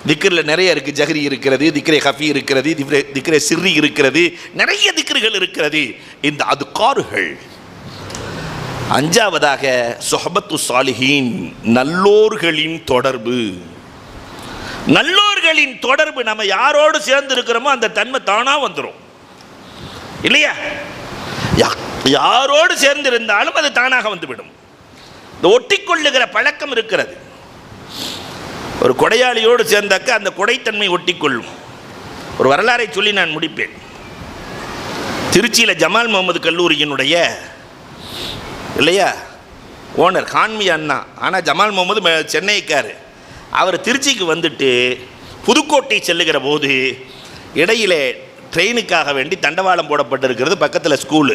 திக்ரில் நிறைய இருக்குது. ஜஹரி இருக்கிறது, திக்ரே ஹஃபி இருக்கிறது, திக்ரே சிர்ரி இருக்கிறது, நிறைய திக்ருகள் இருக்கிறது. இந்த அதுகார்கள். அஞ்சாவதாக சொஹபத்து சாலிஹீன், நல்லோர்களின் தொடர்பு. நல்லோர்களின் தொடர்பு. நம்ம யாரோடு சேர்ந்து இருக்கிறோமோ அந்த தன்மை தானா வந்துடும் இல்லையா? யாரோடு சேர்ந்து இருந்தாலும் அது தானாக வந்துவிடும். இந்த ஒட்டிக்கொள்ளுகிற பழக்கம் இருக்கிறது. ஒரு கொடையாளியோடு சேர்ந்தாக்க அந்த கொடைத்தன்மை ஒட்டிக்கொள்ளும். ஒரு வரலாறை சொல்லி நான் முடிப்பேன். திருச்சியில் ஜமால் முகமது கல்லூரியினுடைய இல்லையா ஓனர் கான்மி அண்ணா, ஆனால் ஜமால் முகமது சென்னைக்கார். அவர் திருச்சிக்கு வந்துட்டு புதுக்கோட்டை செல்லுகிற போது இடையிலே ட்ரெயினுக்காக வேண்டி தண்டவாளம் போடப்பட்டிருக்கிறது. பக்கத்தில் ஸ்கூலு.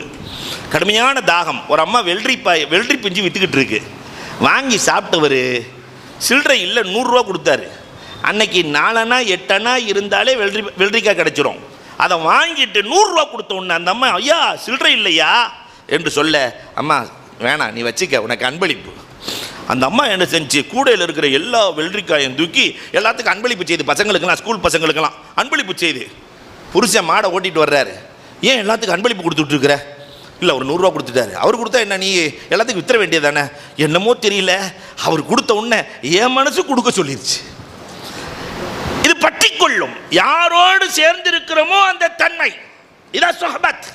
கடுமையான தாகம். ஒரு அம்மா வெள்ளரி பிஞ்சு விற்றுக்கிட்டு இருக்கு. வாங்கி சாப்பிட்டவர் சில்லறை இல்லை 100 ரூபா கொடுத்தாரு. அன்னைக்கு 4 அணா 8 அணா இருந்தாலே வெள்ளரிக்காய் கிடச்சிரும். அதை வாங்கிட்டு 100 ரூபா கொடுத்த உடனே அந்த அம்மா, ஐயா சில்லறை இல்லையா என்று சொல்ல, அம்மா வேணாம் நீ வச்சுக்க, உனக்கு அன்பளிப்பு. அந்த அம்மா என்ன செஞ்சு கூடையில் இருக்கிற எல்லா வெள்ளரிக்காயும் தூக்கி எல்லாத்துக்கும் அன்பளிப்பு செய்து, பசங்களுக்கெல்லாம் ஸ்கூல் பசங்களுக்கெல்லாம் அன்பளிப்பு செய்து. புருஷன் மாடை ஓட்டிகிட்டு வர்றாரு. ஏன் எல்லாத்துக்கும் அன்பளிப்பு கொடுத்துட்ருக்குற? இல்லை ஒரு 100 ரூபா கொடுத்துட்டாரு. அவர் கொடுத்தா என்ன, நீ எல்லாத்துக்கும் வித்துற வேண்டியது தானே? என்னமோ தெரியல, அவர் கொடுத்த உடனே என் மனசு கொடுக்க சொல்லிருச்சு. இது பற்றி கொள்ளும். யாரோடு சேர்ந்து இருக்கிறோமோ அந்த தன்மை, இதான் சொஹபத்.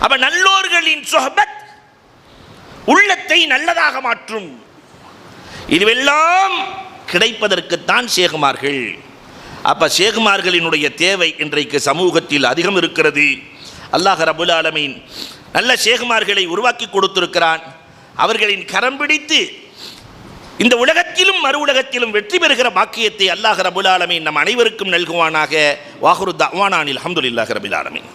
அப்ப நல்லோர்களின் சொஹபத் உள்ளத்தை நல்லதாக மாற்றும். இதுவெல்லாம் கிடைப்பதற்குத்தான் ஷேகுமார்கள். அப்ப ஷேகுமார்களினுடைய தேவை இன்றைக்கு சமூகத்தில் அதிகம் இருக்கிறது. அல்லாஹ் ரப்புல் ஆலமீன் நல்ல ஷேகுமார்களை உருவாக்கி கொடுத்திருக்கிறான். அவர்களின் கரம் பிடித்து இந்த உலகத்திலும் மறு உலகத்திலும் வெற்றி பெறுகிற பாக்கியத்தை அல்லாஹ் ரப்புல் ஆலமீன் நம் அனைவருக்கும் நல்குவானாக. வாஹிரு தஅவானா அல்ஹம்துலில்லாஹி ரப்பில் ஆலமீன்.